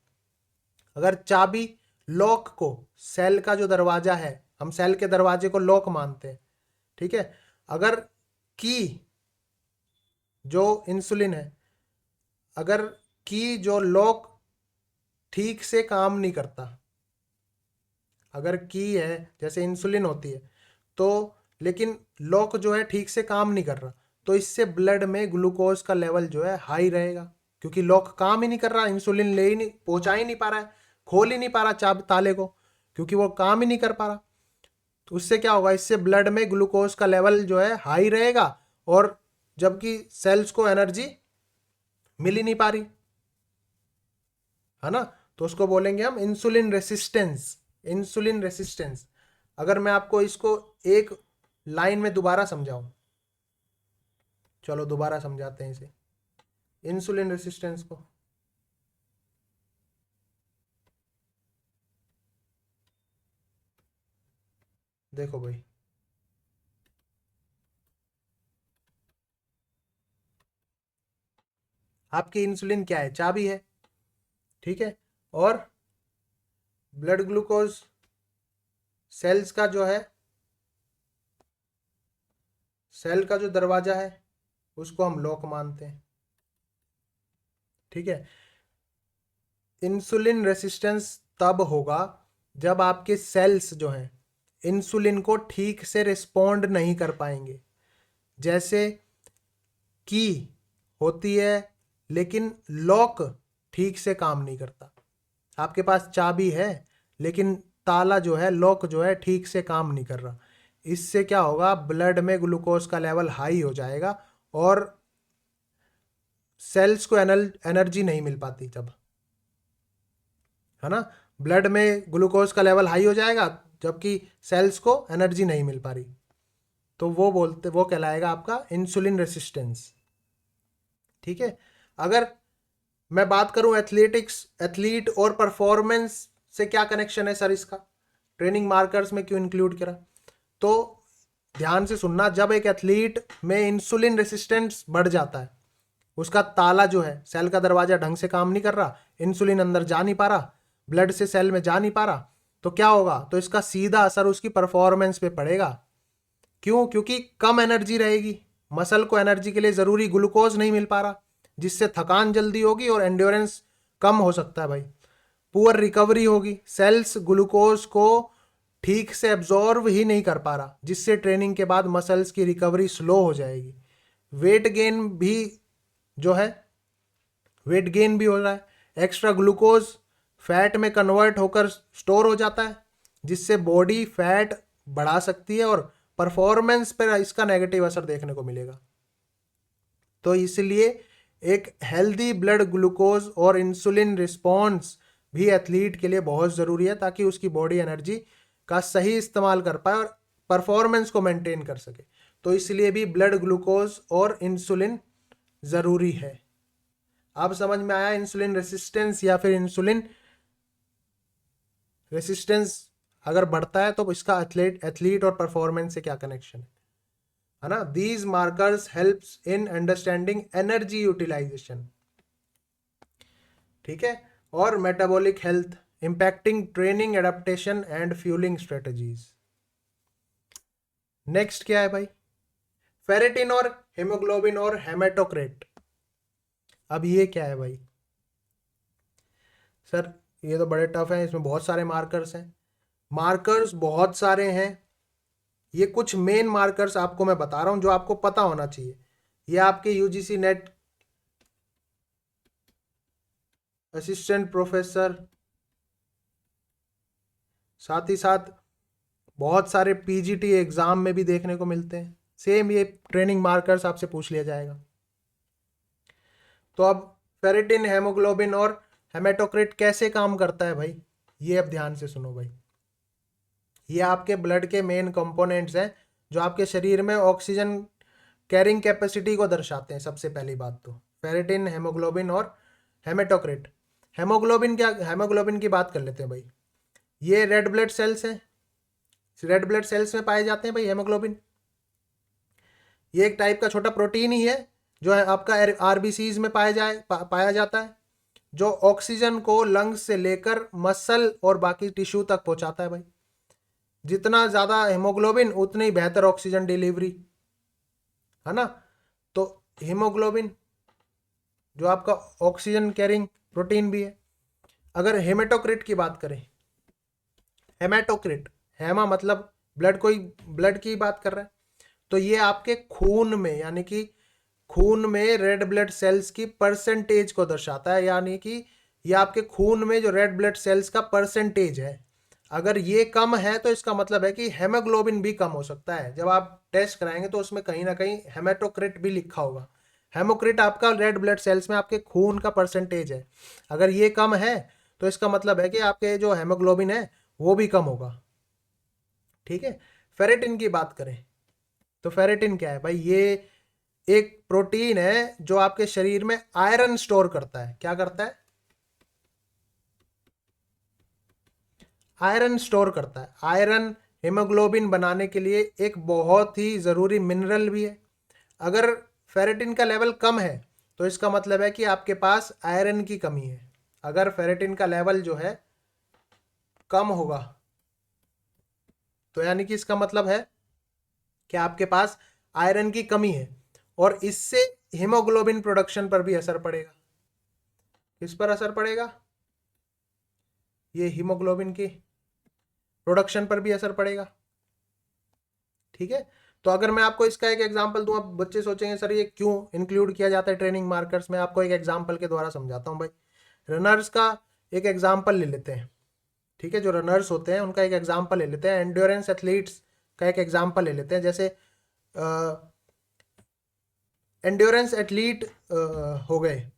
अगर चाबी लॉक को, सेल का जो दरवाजा है, हम सेल के दरवाजे को लॉक मानते हैं, ठीक है। अगर की जो इंसुलिन है, अगर की जो लॉक ठीक से काम नहीं करता, अगर की है जैसे इंसुलिन होती है तो, लेकिन लॉक जो है ठीक से काम नहीं कर रहा, तो इससे ब्लड में ग्लूकोज का लेवल जो है हाई रहेगा, क्योंकि लॉक काम ही नहीं कर रहा, इंसुलिन ले ही नहीं, पहुंचा ही नहीं पा रहा है, खोल ही नहीं पा रहा चाब ताले को, क्योंकि वो काम ही नहीं कर पा रहा। तो उससे क्या होगा, इससे ब्लड में ग्लूकोज का लेवल जो है हाई रहेगा, और जबकि सेल्स को एनर्जी मिल ही नहीं पा रही है ना, तो उसको बोलेंगे हम इंसुलिन रेसिस्टेंस। इंसुलिन रेसिस्टेंस, अगर मैं आपको इसको एक लाइन में दोबारा समझाऊं, चलो दोबारा समझाते हैं इसे, इंसुलिन रेसिस्टेंस को। देखो भाई, आपकी इंसुलिन क्या है, चाबी है, ठीक है, और ब्लड ग्लूकोज सेल्स का जो है, सेल का जो दरवाजा है उसको हम लॉक मानते हैं, ठीक है। इंसुलिन रेसिस्टेंस तब होगा जब आपके सेल्स जो हैं इंसुलिन को ठीक से रिस्पॉन्ड नहीं कर पाएंगे। जैसे की होती है लेकिन लॉक ठीक से काम नहीं करता, आपके पास चाबी है लेकिन ताला जो है, लॉक जो है ठीक से काम नहीं कर रहा, इससे क्या होगा, ब्लड में ग्लूकोज का लेवल हाई हो जाएगा और सेल्स को एनर्जी नहीं मिल पाती जब, है ना, ब्लड में ग्लूकोज का लेवल हाई हो जाएगा जबकि सेल्स को एनर्जी नहीं मिल पा रही, तो वो कहलाएगा आपका इंसुलिन रेसिस्टेंस, ठीक है। अगर मैं बात करूं एथलेटिक्स, एथलीट और परफॉर्मेंस से क्या कनेक्शन है सर इसका, ट्रेनिंग मार्कर्स में क्यों इंक्लूड करा, तो ध्यान से सुनना, जब एक एथलीट में इंसुलिन रेसिस्टेंस बढ़ जाता है, उसका ताला जो है, सेल का दरवाजा ढंग से काम नहीं कर रहा, इंसुलिन अंदर जा नहीं पा रहा, ब्लड से सेल में जा नहीं पा रहा, तो क्या होगा, तो इसका सीधा असर उसकी परफॉर्मेंस पे पड़ेगा। क्यों, क्योंकि कम एनर्जी रहेगी, मसल को एनर्जी के लिए ज़रूरी ग्लूकोज नहीं मिल पा रहा, जिससे थकान जल्दी होगी और एंड्योरेंस कम हो सकता है भाई, पुअर रिकवरी होगी, सेल्स ग्लूकोज को ठीक से एब्जॉर्व ही नहीं कर पा रहा, जिससे ट्रेनिंग के बाद मसल्स की रिकवरी स्लो हो जाएगी, वेट गेन भी जो है, वेट गेन भी हो रहा है, एक्स्ट्रा ग्लूकोज फैट में कन्वर्ट होकर स्टोर हो जाता है, जिससे बॉडी फैट बढ़ा सकती है और परफॉर्मेंस पर इसका नेगेटिव असर देखने को मिलेगा। तो इसलिए एक हेल्दी ब्लड ग्लूकोज और इंसुलिन रिस्पॉन्स भी एथलीट के लिए बहुत ज़रूरी है, ताकि उसकी बॉडी एनर्जी का सही इस्तेमाल कर पाए और परफॉर्मेंस को मेंटेन कर सके। तो इसलिए भी ब्लड ग्लूकोज और इंसुलिन ज़रूरी है। अब समझ में आया इंसुलिन रेसिस्टेंस या फिर इंसुलिन रेसिस्टेंस अगर बढ़ता है तो इसका एथलीट और परफॉर्मेंस से क्या कनेक्शन है ना। These markers helps in understanding energy utilisation, ठीक है, और metabolic health, impacting training adaptation and fuelling strategies. Next क्या है भाई, फेरेटिन और हेमोग्लोबिन और हेमेटोक्रेट। अब ये क्या है भाई, सर ये तो बड़े टफ हैं, इसमें बहुत सारे मार्कर्स हैं। मार्कर्स बहुत सारे हैं। ये कुछ मेन मार्कर्स आपको मैं बता रहा हूं जो आपको पता होना चाहिए। ये आपके यूजीसी नेट असिस्टेंट प्रोफेसर, साथ ही साथ बहुत सारे पीजीटी एग्जाम में भी देखने को मिलते हैं। सेम ये ट्रेनिंग मार्कर्स आपसे पूछ लिया जाएगा। तो अब फेरिटिन, हेमोग्लोबिन और हेमेटोक्रिट कैसे काम करता है भाई, ये अब ध्यान से सुनो भाई। ये आपके ब्लड के मेन कंपोनेंट्स हैं जो आपके शरीर में ऑक्सीजन कैरिंग कैपेसिटी को दर्शाते हैं। सबसे पहली बात तो फेरिटिन, हेमोग्लोबिन और हेमेटोक्रिट। हेमोग्लोबिन क्या, हेमोग्लोबिन की बात कर लेते हैं भाई। ये रेड ब्लड सेल्स हैं, रेड ब्लड सेल्स में पाए जाते हैं भाई हेमोग्लोबिन। ये एक टाइप का छोटा प्रोटीन ही है जो है आपका आरबीसीज में पाया जाता है, जो ऑक्सीजन को लंग्स से लेकर मसल और बाकी टिश्यू तक पहुंचाता है भाई। जितना ज़्यादा हेमोग्लोबिन उतनी बेहतर ऑक्सीजन डिलीवरी, है ना। तो हीमोग्लोबिन जो आपका ऑक्सीजन कैरिंग प्रोटीन भी है। अगर हेमेटोक्रिट की बात करें, हेमेटोक्रिट, हेमा मतलब ब्लड, कोई ब्लड की बात कर रहा है, तो ये आपके खून में, यानी कि खून में रेड ब्लड सेल्स की परसेंटेज को दर्शाता है। यानी कि ये आपके खून में जो रेड ब्लड सेल्स का परसेंटेज है, अगर ये कम है तो इसका मतलब है कि हेमोग्लोबिन भी कम हो सकता है। जब आप टेस्ट कराएंगे तो उसमें कहीं ना कहीं हेमेटोक्रिट भी लिखा होगा। हेमोक्रिट आपका रेड ब्लड सेल्स में आपके खून का परसेंटेज है, अगर ये कम है तो इसका मतलब है कि आपके जो हेमोग्लोबिन है वो भी कम होगा। ठीक है। फेरेटिन की बात करें तो फेरेटिन क्या है भाई, ये एक प्रोटीन है जो आपके शरीर में आयरन स्टोर करता है। क्या करता है, आयरन स्टोर करता है। आयरन हेमोग्लोबिन बनाने के लिए एक बहुत ही ज़रूरी मिनरल भी है। अगर फेरेटिन का लेवल कम है तो इसका मतलब है कि आपके पास आयरन की कमी है। अगर फेरेटिन का लेवल जो है कम होगा तो यानी कि इसका मतलब है कि आपके पास आयरन की कमी है, और इससे हीमोग्लोबिन प्रोडक्शन पर भी असर पड़ेगा। किस पर असर पड़ेगा, ये हीमोग्लोबिन की प्रोडक्शन पर भी असर पड़ेगा। ठीक है। तो अगर मैं आपको इसका एक एग्जांपल दूं, अब बच्चे सोचेंगे सर ये क्यों इंक्लूड किया जाता है ट्रेनिंग मार्कर्स में। आपको एक एग्जांपल के द्वारा समझाता हूं भाई। रनर्स का एक एग्जांपल ले लेते हैं। ठीक है, जो रनर्स होते हैं उनका एक एग्जांपल ले लेते हैं। एंड्योरेंस एथलीट्स का एक एग्जांपल ले लेते हैं। जैसे एंड्योरेंस एथलीट हो गए,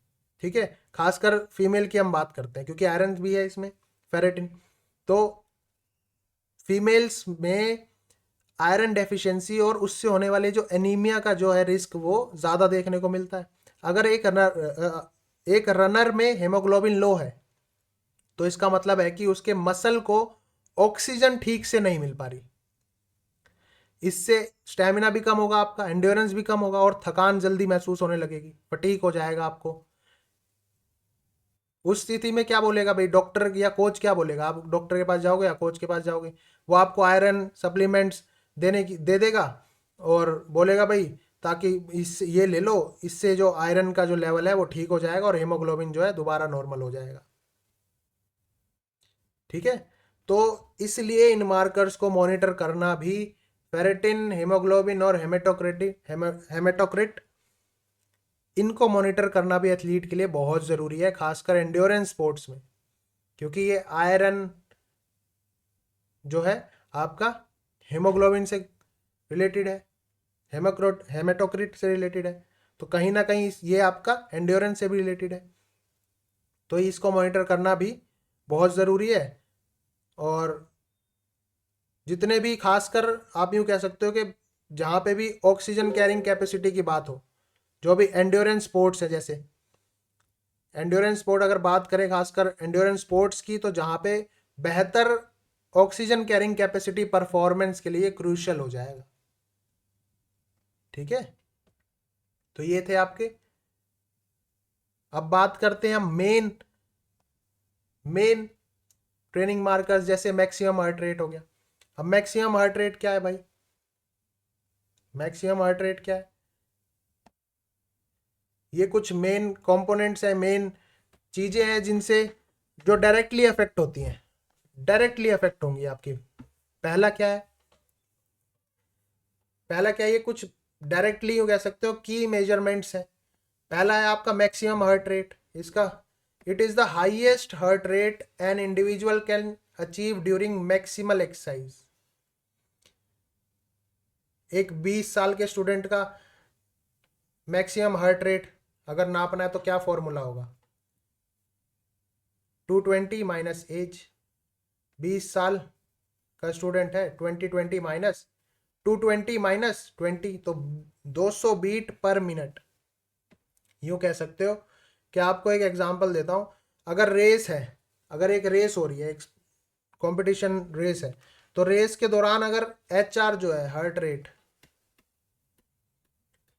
ठीक है, खासकर फीमेल की हम बात करते हैं क्योंकि आयरन भी है इसमें, फेरेटिन। तो फीमेल्स में आयरन डेफिशिएंसी और उससे होने वाले जो एनीमिया का जो है रिस्क वो ज़्यादा देखने को मिलता है। अगर एक रनर में हेमोग्लोबिन लो है तो इसका मतलब है कि उसके मसल को ऑक्सीजन ठीक से नहीं मिल पा रही। इससे स्टेमिना भी कम होगा, आपका एंड्योरेंस भी कम होगा और थकान जल्दी महसूस होने लगेगी, फटीक हो जाएगा आपको। उस स्थिति में क्या बोलेगा भाई डॉक्टर या कोच, क्या बोलेगा, आप डॉक्टर के पास जाओगे या कोच के पास जाओगे, वो आपको आयरन सप्लीमेंट्स दे देगा और बोलेगा भाई ताकि इस ये ले लो, इससे जो आयरन का जो लेवल है वो ठीक हो जाएगा और हेमोग्लोबिन जो है दोबारा नॉर्मल हो जाएगा। ठीक है। तो इसलिए इन मार्कर्स को मॉनिटर करना भी, फेरेटिन, हेमोग्लोबिन और हेमेटोक्रिट, इनको मॉनिटर करना भी एथलीट के लिए बहुत ज़रूरी है, खासकर एंड्योरेंस स्पोर्ट्स में, क्योंकि ये आयरन जो है आपका हेमोग्लोबिन से रिलेटेड है, हेमेटोक्रिट से रिलेटेड है, तो कहीं ना कहीं ये आपका एंड्योरेंस से भी रिलेटेड है। तो इसको मॉनिटर करना भी बहुत ज़रूरी है। और जितने भी, खासकर आप यूँ कह सकते हो कि जहाँ पे भी ऑक्सीजन कैरिंग कैपेसिटी की बात हो, जो भी एंड्योरेंस स्पोर्ट्स है, जैसे एंड्योरेंस स्पोर्ट अगर बात करें खासकर एंड्योरेंस स्पोर्ट्स की, तो जहाँ पे बेहतर ऑक्सीजन कैरिंग कैपेसिटी परफॉर्मेंस के लिए क्रूशियल हो जाएगा। ठीक है। तो ये थे आपके। अब बात करते हैं हम मेन ट्रेनिंग मार्कर्स, जैसे मैक्सिमम हार्ट रेट हो गया। अब मैक्सिमम हार्ट रेट क्या है भाई, मैक्सिमम हार्ट रेट क्या है, ये कुछ मेन कंपोनेंट्स हैं, मेन चीज़ें हैं जिनसे जो डायरेक्टली अफेक्ट होती हैं, डायरेक्टली अफेक्ट होंगी आपकी। पहला क्या है, पहला क्या है, ये कुछ डायरेक्टली कह सकते हो की मेजरमेंट्स है। पहला है आपका मैक्सिमम हार्ट रेट। इसका it is the highest heart rate an individual can achieve during maximal exercise. एक 20 साल के स्टूडेंट का मैक्सिमम हार्ट रेट अगर नापना है तो क्या फॉर्मूला होगा, 220 माइनस एज। 20 साल का स्टूडेंट है, 2020 माइनस 220 माइनस 20, तो 200 बीट पर मिनट। यूं कह सकते हो कि आपको एक एग्जांपल देता हूं, अगर रेस है, अगर एक रेस हो रही है, एक कंपटीशन रेस है, तो रेस के दौरान अगर HR जो है हार्ट रेट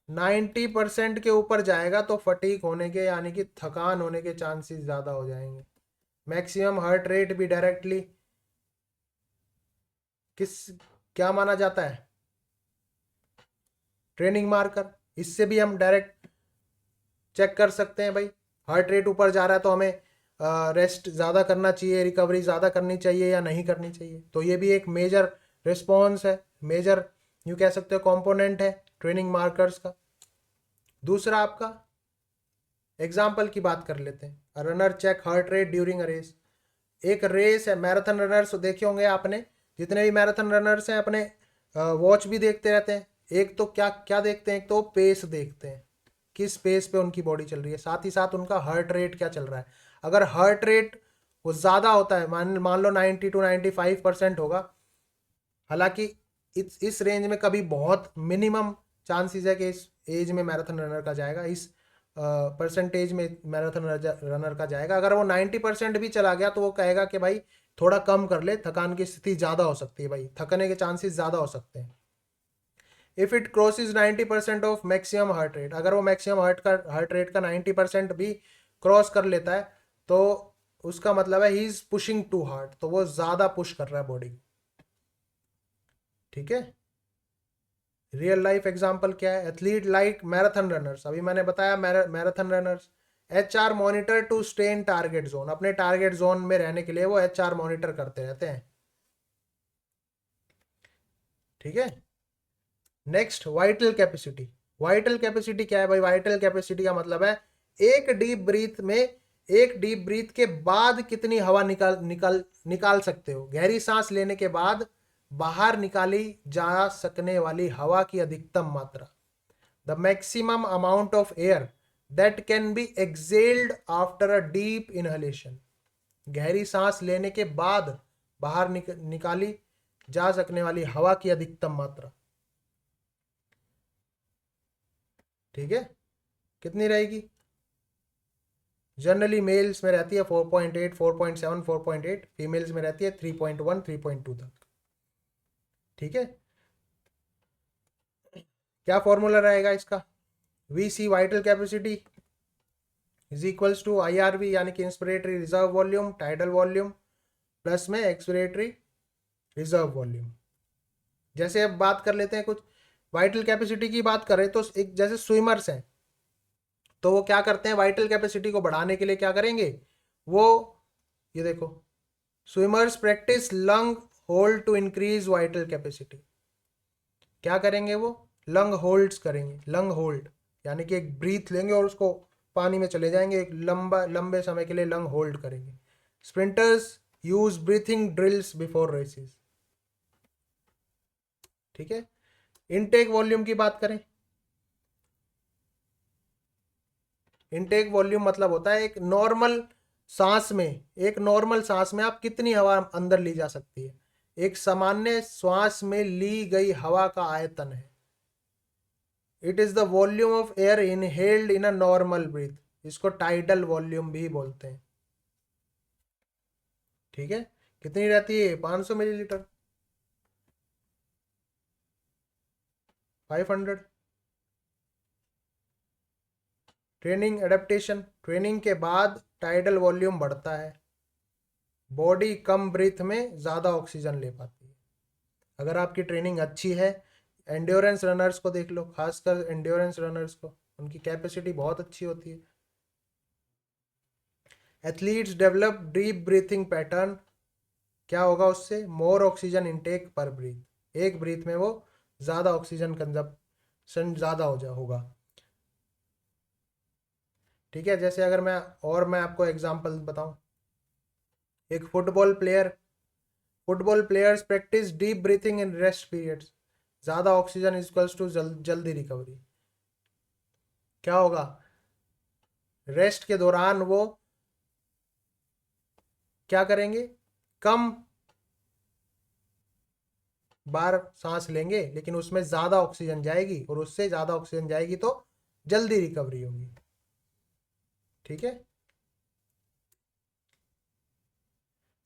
90% के ऊपर जाएगा तो फटीक होने के यानी कि थकान होने के चांसेस ज़्यादा हो जाएंगे। मैक्सिमम हार्ट रेट भी डायरेक्टली किस क्या माना जाता है, ट्रेनिंग मार्कर। इससे भी हम डायरेक्ट चेक कर सकते हैं भाई हार्ट रेट ऊपर जा रहा है तो हमें रेस्ट ज़्यादा करना चाहिए, रिकवरी ज़्यादा करनी चाहिए या नहीं करनी चाहिए। तो ये भी एक मेजर रिस्पॉन्स है, मेजर यूँ कह सकते हो कंपोनेंट है ट्रेनिंग मार्कर्स का। दूसरा आपका एग्जाम्पल की बात कर लेते हैं, runner check heart rate during a race. एक रेस है, मैराथन रनर्स देखे होंगे आपने, जितने भी मैराथन रनर्स हैं अपने वॉच भी देखते रहते हैं। एक तो क्या क्या देखते हैं, एक तो पेस देखते हैं, किस पेस पे उनकी बॉडी चल रही है, साथ ही साथ उनका हार्ट रेट क्या चल रहा है। अगर हार्ट रेट वो ज़्यादा होता है, मान मान लो 90 to 95% होगा, हालांकि इस रेंज में कभी बहुत मिनिमम चांसेस है कि इस एज में मैराथन रनर का जाएगा, इस परसेंटेज में मैराथन रनर का जाएगा। अगर वो 90% भी चला गया तो वो कहेगा कि भाई थोड़ा कम कर ले, थकान की स्थिति ज़्यादा हो सकती है, भाई थकने के चांसेस ज़्यादा हो सकते हैं। If it crosses 90% of maximum heart rate, अगर वो मैक्सिमम हार्ट रेट का 90% भी क्रॉस कर लेता है तो उसका मतलब है he is pushing too hard, तो वो ज़्यादा पुश कर रहा है बॉडी। ठीक है, रियल लाइफ एग्जांपल क्या है, एथलीट लाइक मैराथन रनर्स, अभी मैंने बताया marathon runners. HR monitor to stay in target zone, अपने टारगेट जोन में रहने के लिए वो HR मॉनिटर करते रहते हैं। ठीक है, next vital capacity. Vital capacity क्या है भाई, वाइटल कैपेसिटी का मतलब है एक डीप ब्रीथ में, एक डीप ब्रीथ के बाद कितनी हवा निकाल सकते हो, गहरी सांस लेने के बाद बाहर निकाली जा सकने वाली हवा की अधिकतम मात्रा, the maximum amount of air that can be excelled after a deep inhalation. गहरी सांस लेने के बाद बाहर निकाली जा सकने वाली हवा की अधिकतम मात्रा। ठीक है, कितनी रहेगी, जनरली मेल्स में रहती है 4.8, 4.7, 4.8, फीमेल्स में रहती है 3.1, 3.2 तक। ठीक है, क्या फॉर्मूला रहेगा इसका, VC vital capacity is equals to IRV यानी कि inspiratory reserve volume tidal volume plus में एक्सपिरेटरी रिजर्व वॉल्यूम। जैसे अब बात कर लेते हैं कुछ वाइटल कैपेसिटी की बात करें तो एक जैसे स्विमर्स हैं, तो वो क्या करते हैं वाइटल कैपेसिटी को बढ़ाने के लिए क्या करेंगे, वो ये देखो, swimmers practice lung hold to increase vital capacity. क्या करेंगे वो, लंग होल्ड्स करेंगे, लंग होल्ड यानी कि एक ब्रीथ लेंगे और उसको पानी में चले जाएंगे, एक लंबे समय के लिए लंग होल्ड करेंगे। Sprinters use breathing drills before races. ठीक है, इनटेक वॉल्यूम की बात करें, इनटेक वॉल्यूम मतलब होता है एक नॉर्मल सांस में, एक नॉर्मल सांस में आप कितनी हवा अंदर ली जा सकती है, एक सामान्य श्वास में ली गई हवा का आयतन है। It is the volume of air inhaled in a normal breath, इसको टाइडल वॉल्यूम भी बोलते हैं। ठीक है, कितनी रहती है, 500 मिलीलीटर, 500। ट्रेनिंग एडेप्टेशन, ट्रेनिंग के बाद टाइडल वॉल्यूम बढ़ता है, बॉडी कम ब्रीथ में ज़्यादा ऑक्सीजन ले पाती है। अगर आपकी ट्रेनिंग अच्छी है, एंड्योरेंस रनर्स को देख लो, खासकर एंड्योरेंस रनर्स को, उनकी कैपेसिटी बहुत अच्छी होती है। Athletes develop deep breathing pattern, क्या होगा उससे? मोर ऑक्सीजन इनटेक पर ब्रीथ, एक ब्रीथ में वो ज़्यादा ऑक्सीजन कंजप्शन ज़्यादा होगा। ठीक है, जैसे अगर मैं आपको एग्जांपल बताऊं, एक football players practice deep breathing in rest periods, ज़्यादा ऑक्सीजन इक्वल्स टू जल्दी रिकवरी। क्या होगा? रेस्ट के दौरान वो क्या करेंगे? कम बार सांस लेंगे, लेकिन उसमें ज़्यादा ऑक्सीजन जाएगी, और उससे ज़्यादा ऑक्सीजन जाएगी तो जल्दी रिकवरी होगी। ठीक है,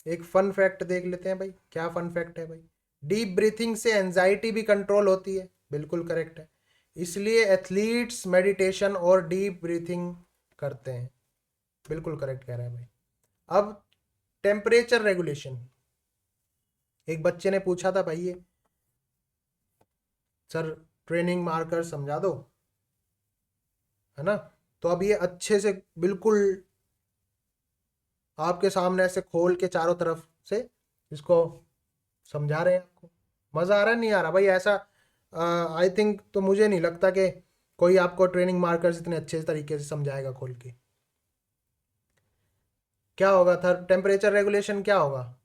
एक फन फैक्ट देख लेते हैं भाई। क्या फन फैक्ट है भाई? डीप ब्रीथिंग से एंजाइटी भी कंट्रोल होती है, बिल्कुल करेक्ट है। इसलिए एथलीट्स मेडिटेशन और डीप ब्रीथिंग करते हैं, बिल्कुल करेक्ट कह रहा है भाई। अब टेम्परेचर रेगुलेशन, एक बच्चे ने पूछा था भाई, ये सर ट्रेनिंग मार्कर समझा दो, है ना? तो अब ये अच्छे से बिल्कुल आपके सामने ऐसे खोल के चारों तरफ से इसको समझा रहे हैं आपको। मज़ा आ रहा है नहीं आ रहा भाई? ऐसा आई थिंक, तो मुझे नहीं लगता कि कोई आपको ट्रेनिंग मार्कर्स इतने अच्छे तरीके से समझाएगा खोल के। क्या होगा था टेम्परेचर रेगुलेशन? क्या होगा?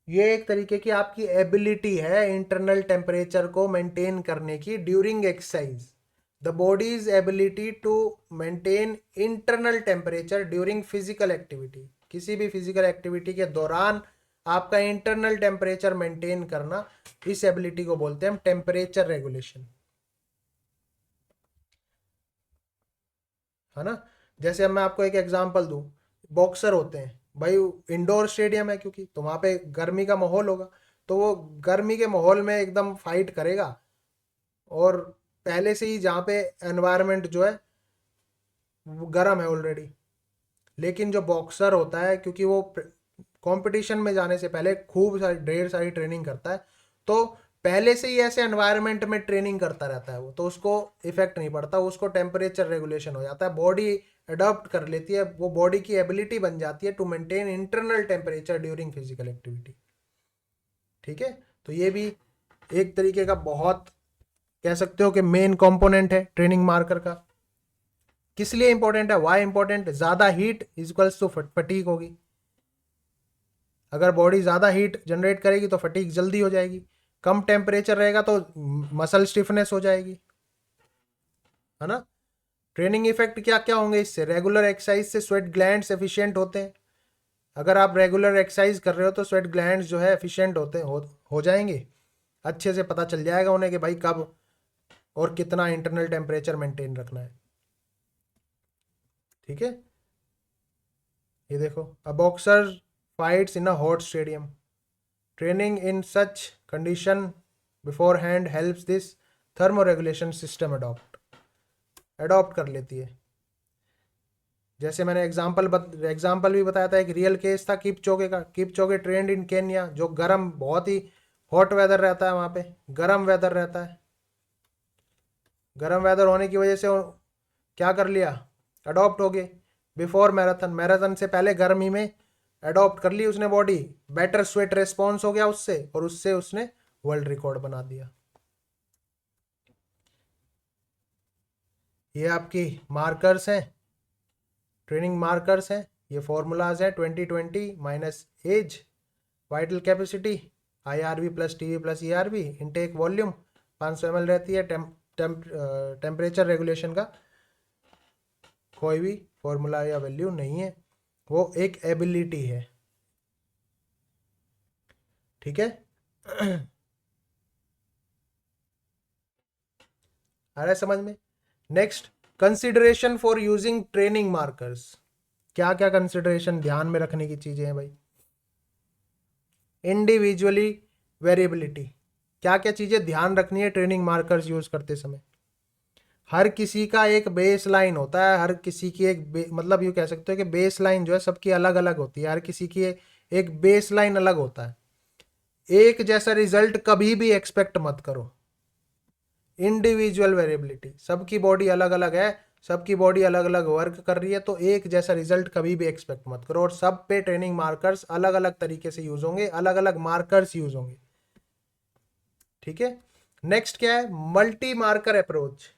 ये एक तरीके की आपकी एबिलिटी है इंटरनल टेम्परेचर को मेंटेन करने की during exercise. The body's ability to maintain internal temperature during physical activity, किसी भी फिजिकल एक्टिविटी के दौरान आपका इंटरनल टेम्परेचर मेंटेन करना, इस एबिलिटी को बोलते हैं हम टेम्परेचर रेगुलेशन, है ना? जैसे अब मैं आपको एक एग्जांपल दूं, बॉक्सर होते हैं भाई, इंडोर स्टेडियम है क्योंकि, तो वहां पे गर्मी का माहौल होगा, तो वो गर्मी के माहौल में एकदम फाइट करेगा, और पहले से ही जहाँ पे एनवायरनमेंट जो है वो गर्म है ऑलरेडी। लेकिन जो बॉक्सर होता है, क्योंकि वो कंपटीशन में जाने से पहले खूब सारी ढेर सारी ट्रेनिंग करता है, तो पहले से ही ऐसे एनवायरनमेंट में ट्रेनिंग करता रहता है वो, तो उसको इफेक्ट नहीं पड़ता, उसको टेम्परेचर रेगुलेशन हो जाता है, बॉडी अडॉप्ट कर लेती है, वो बॉडी की एबिलिटी बन जाती है to maintain internal temperature during physical activity. ठीक है, तो ये भी एक तरीके का बहुत कह सकते हो कि मेन कंपोनेंट है ट्रेनिंग मार्कर का। किस लिए इंपॉर्टेंट है? Why important? ज्यादा हीट इक्वल्स टू फटीग होगी, अगर बॉडी ज़्यादा हीट जनरेट करेगी तो फटीग जल्दी हो जाएगी, कम टेम्परेचर रहेगा तो मसल स्टिफनेस हो जाएगी, है ना? ट्रेनिंग इफेक्ट क्या क्या होंगे इससे? रेगुलर एक्सरसाइज से स्वेट ग्लैंड्स एफिशिएंट होते हैं, अगर आप रेगुलर एक्सरसाइज कर रहे हो तो स्वेट ग्लैंड्स जो है एफिशिएंट होते हैं, हो जाएंगे, अच्छे से पता चल जाएगा उन्हें कि भाई कब और कितना इंटरनल टेम्परेचर मेंटेन रखना है। ठीक है, ये देखो, a boxer fights in a hot stadium, training in such condition beforehand helps this thermoregulation system adopt कर लेती है। जैसे मैंने एग्जाम्पल भी बताया था, एक रियल केस था किपचोगे का। किपचोगे ट्रेंड इन केन्या, जो गर्म, बहुत ही हॉट वेदर रहता है वहाँ पे, गर्म वेदर रहता है, गर्म वेदर होने की वजह से क्या कर लिया? अडॉप्ट हो गए बिफोर मैराथन, मैराथन से पहले गर्मी में अडॉप्ट कर ली उसने बॉडी, बेटर स्वेट रेस्पॉन्स हो गया उससे, और उससे उसने वर्ल्ड रिकॉर्ड बना दिया। ये आपकी मार्कर्स हैं, ट्रेनिंग मार्कर्स हैं, ये फॉर्मूलाज हैं। 2020 minus age, vital capacity, IRV plus TV plus ERV, intake volume 500 ml रहती है। टेम्परेचर रेगुलेशन का कोई भी फॉर्मूला या वैल्यू नहीं है, वो एक एबिलिटी है। ठीक है, आ रहा है समझ में? Next, consideration for using training markers. क्या क्या कंसिडरेशन ध्यान में रखने की चीजें हैं भाई? इंडिविजुअली वेरिएबिलिटी, क्या क्या चीजें ध्यान रखनी है ट्रेनिंग मार्कर्स यूज करते समय? हर किसी का एक बेस लाइन होता है, हर किसी की मतलब यूँ कह सकते हो कि बेस लाइन जो है सबकी अलग अलग होती है, हर किसी की एक बेस लाइन अलग होता है, एक जैसा रिजल्ट कभी भी एक्सपेक्ट मत करो। इंडिविजुअल वेरिएबिलिटी, सबकी बॉडी अलग अलग है, सबकी बॉडी अलग अलग वर्क कर रही है, तो एक जैसा रिजल्ट कभी भी एक्सपेक्ट मत करो। और सब पे ट्रेनिंग मार्कर्स अलग अलग तरीके से यूज होंगे, अलग अलग मार्कर्स यूज होंगे, ठीक है। नेक्स्ट क्या है, मल्टी मार्कर अप्रोच।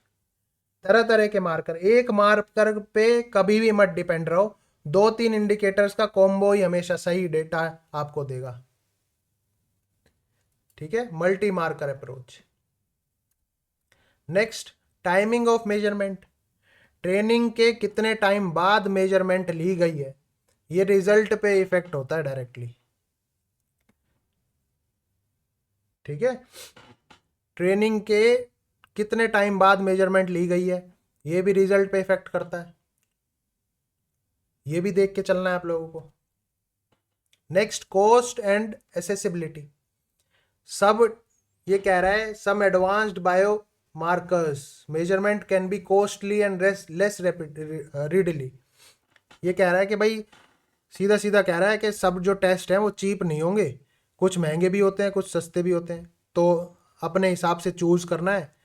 तरह तरह के मार्कर, एक मार्कर पे कभी भी मत डिपेंड रहो, 2-3 इंडिकेटर्स का कॉम्बो ही हमेशा सही डेटा आपको देगा, ठीक है। Multi marker approach. Next, timing of measurement. Training के कितने टाइम बाद मेजरमेंट ली गई है, ये रिजल्ट पे इफेक्ट होता है डायरेक्टली, ठीक है। ट्रेनिंग के कितने टाइम बाद मेजरमेंट ली गई है, ये भी रिजल्ट पे इफेक्ट करता है, ये भी देख के चलना है आप लोगों को। Next, cost and accessibility. सब ये कह रहा है, some advanced biomarkers measurement can be costly and less readily. ये कह रहा है कि भाई सीधा सीधा कह रहा है कि सब जो टेस्ट हैं वो चीप नहीं होंगे, कुछ महंगे भी होते हैं, कुछ सस्ते भी होते हैं, तो अपने हिसाब से चूज करना है,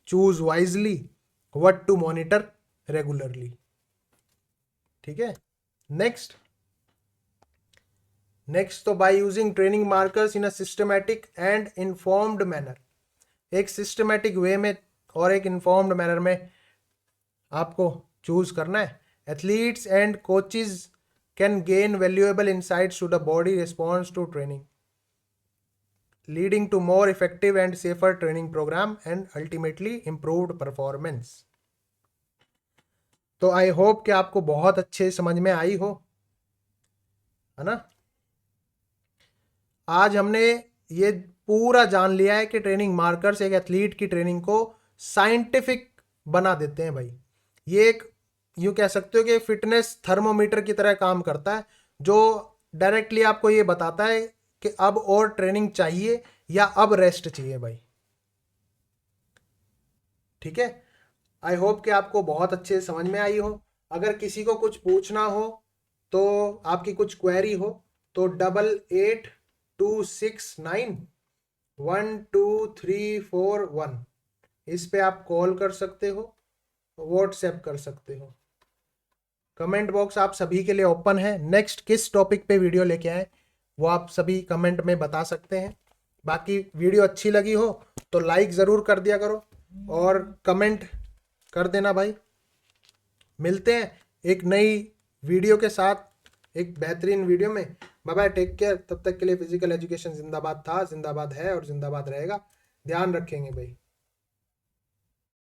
choose wisely what to monitor regularly, ठीक है। नेक्स्ट तो by using training markers in a systematic and informed manner. एक सिस्टमैटिक वे में और एक इन्फॉर्म्ड मैनर में आपको चूज करना है। Athletes and coaches can gain valuable insights to the body response to training, leading to more effective and safer training program and ultimately improved performance। तो I hope कि आपको बहुत अच्छे समझ में आई हो, है ना। आज हमने ये पूरा जान लिया है कि ट्रेनिंग मार्कर्स एक एथलीट की ट्रेनिंग को साइंटिफिक बना देते हैं भाई। ये एक यूं कह सकते हो कि फिटनेस थर्मोमीटर की तरह काम करता है, जो डायरेक्टली आपको ये बताता है कि अब और ट्रेनिंग चाहिए या अब रेस्ट चाहिए भाई, ठीक है। आई होप कि आपको बहुत अच्छे समझ में आई हो। अगर किसी को कुछ पूछना हो, तो आपकी कुछ क्वेरी हो, तो 8826912341 इस पे आप कॉल कर सकते हो, व्हाट्सएप कर सकते हो। कमेंट बॉक्स आप सभी के लिए ओपन है। नेक्स्ट किस टॉपिक पे वीडियो लेके आए वो आप सभी कमेंट में बता सकते हैं। बाकी वीडियो अच्छी लगी हो तो लाइक ज़रूर कर दिया करो और कमेंट कर देना भाई। मिलते हैं एक नई वीडियो के साथ, एक बेहतरीन वीडियो में। Bye bye, take care. तब तक के लिए फिजिकल एजुकेशन जिंदाबाद था, जिंदाबाद है और जिंदाबाद रहेगा। ध्यान रखेंगे भाई।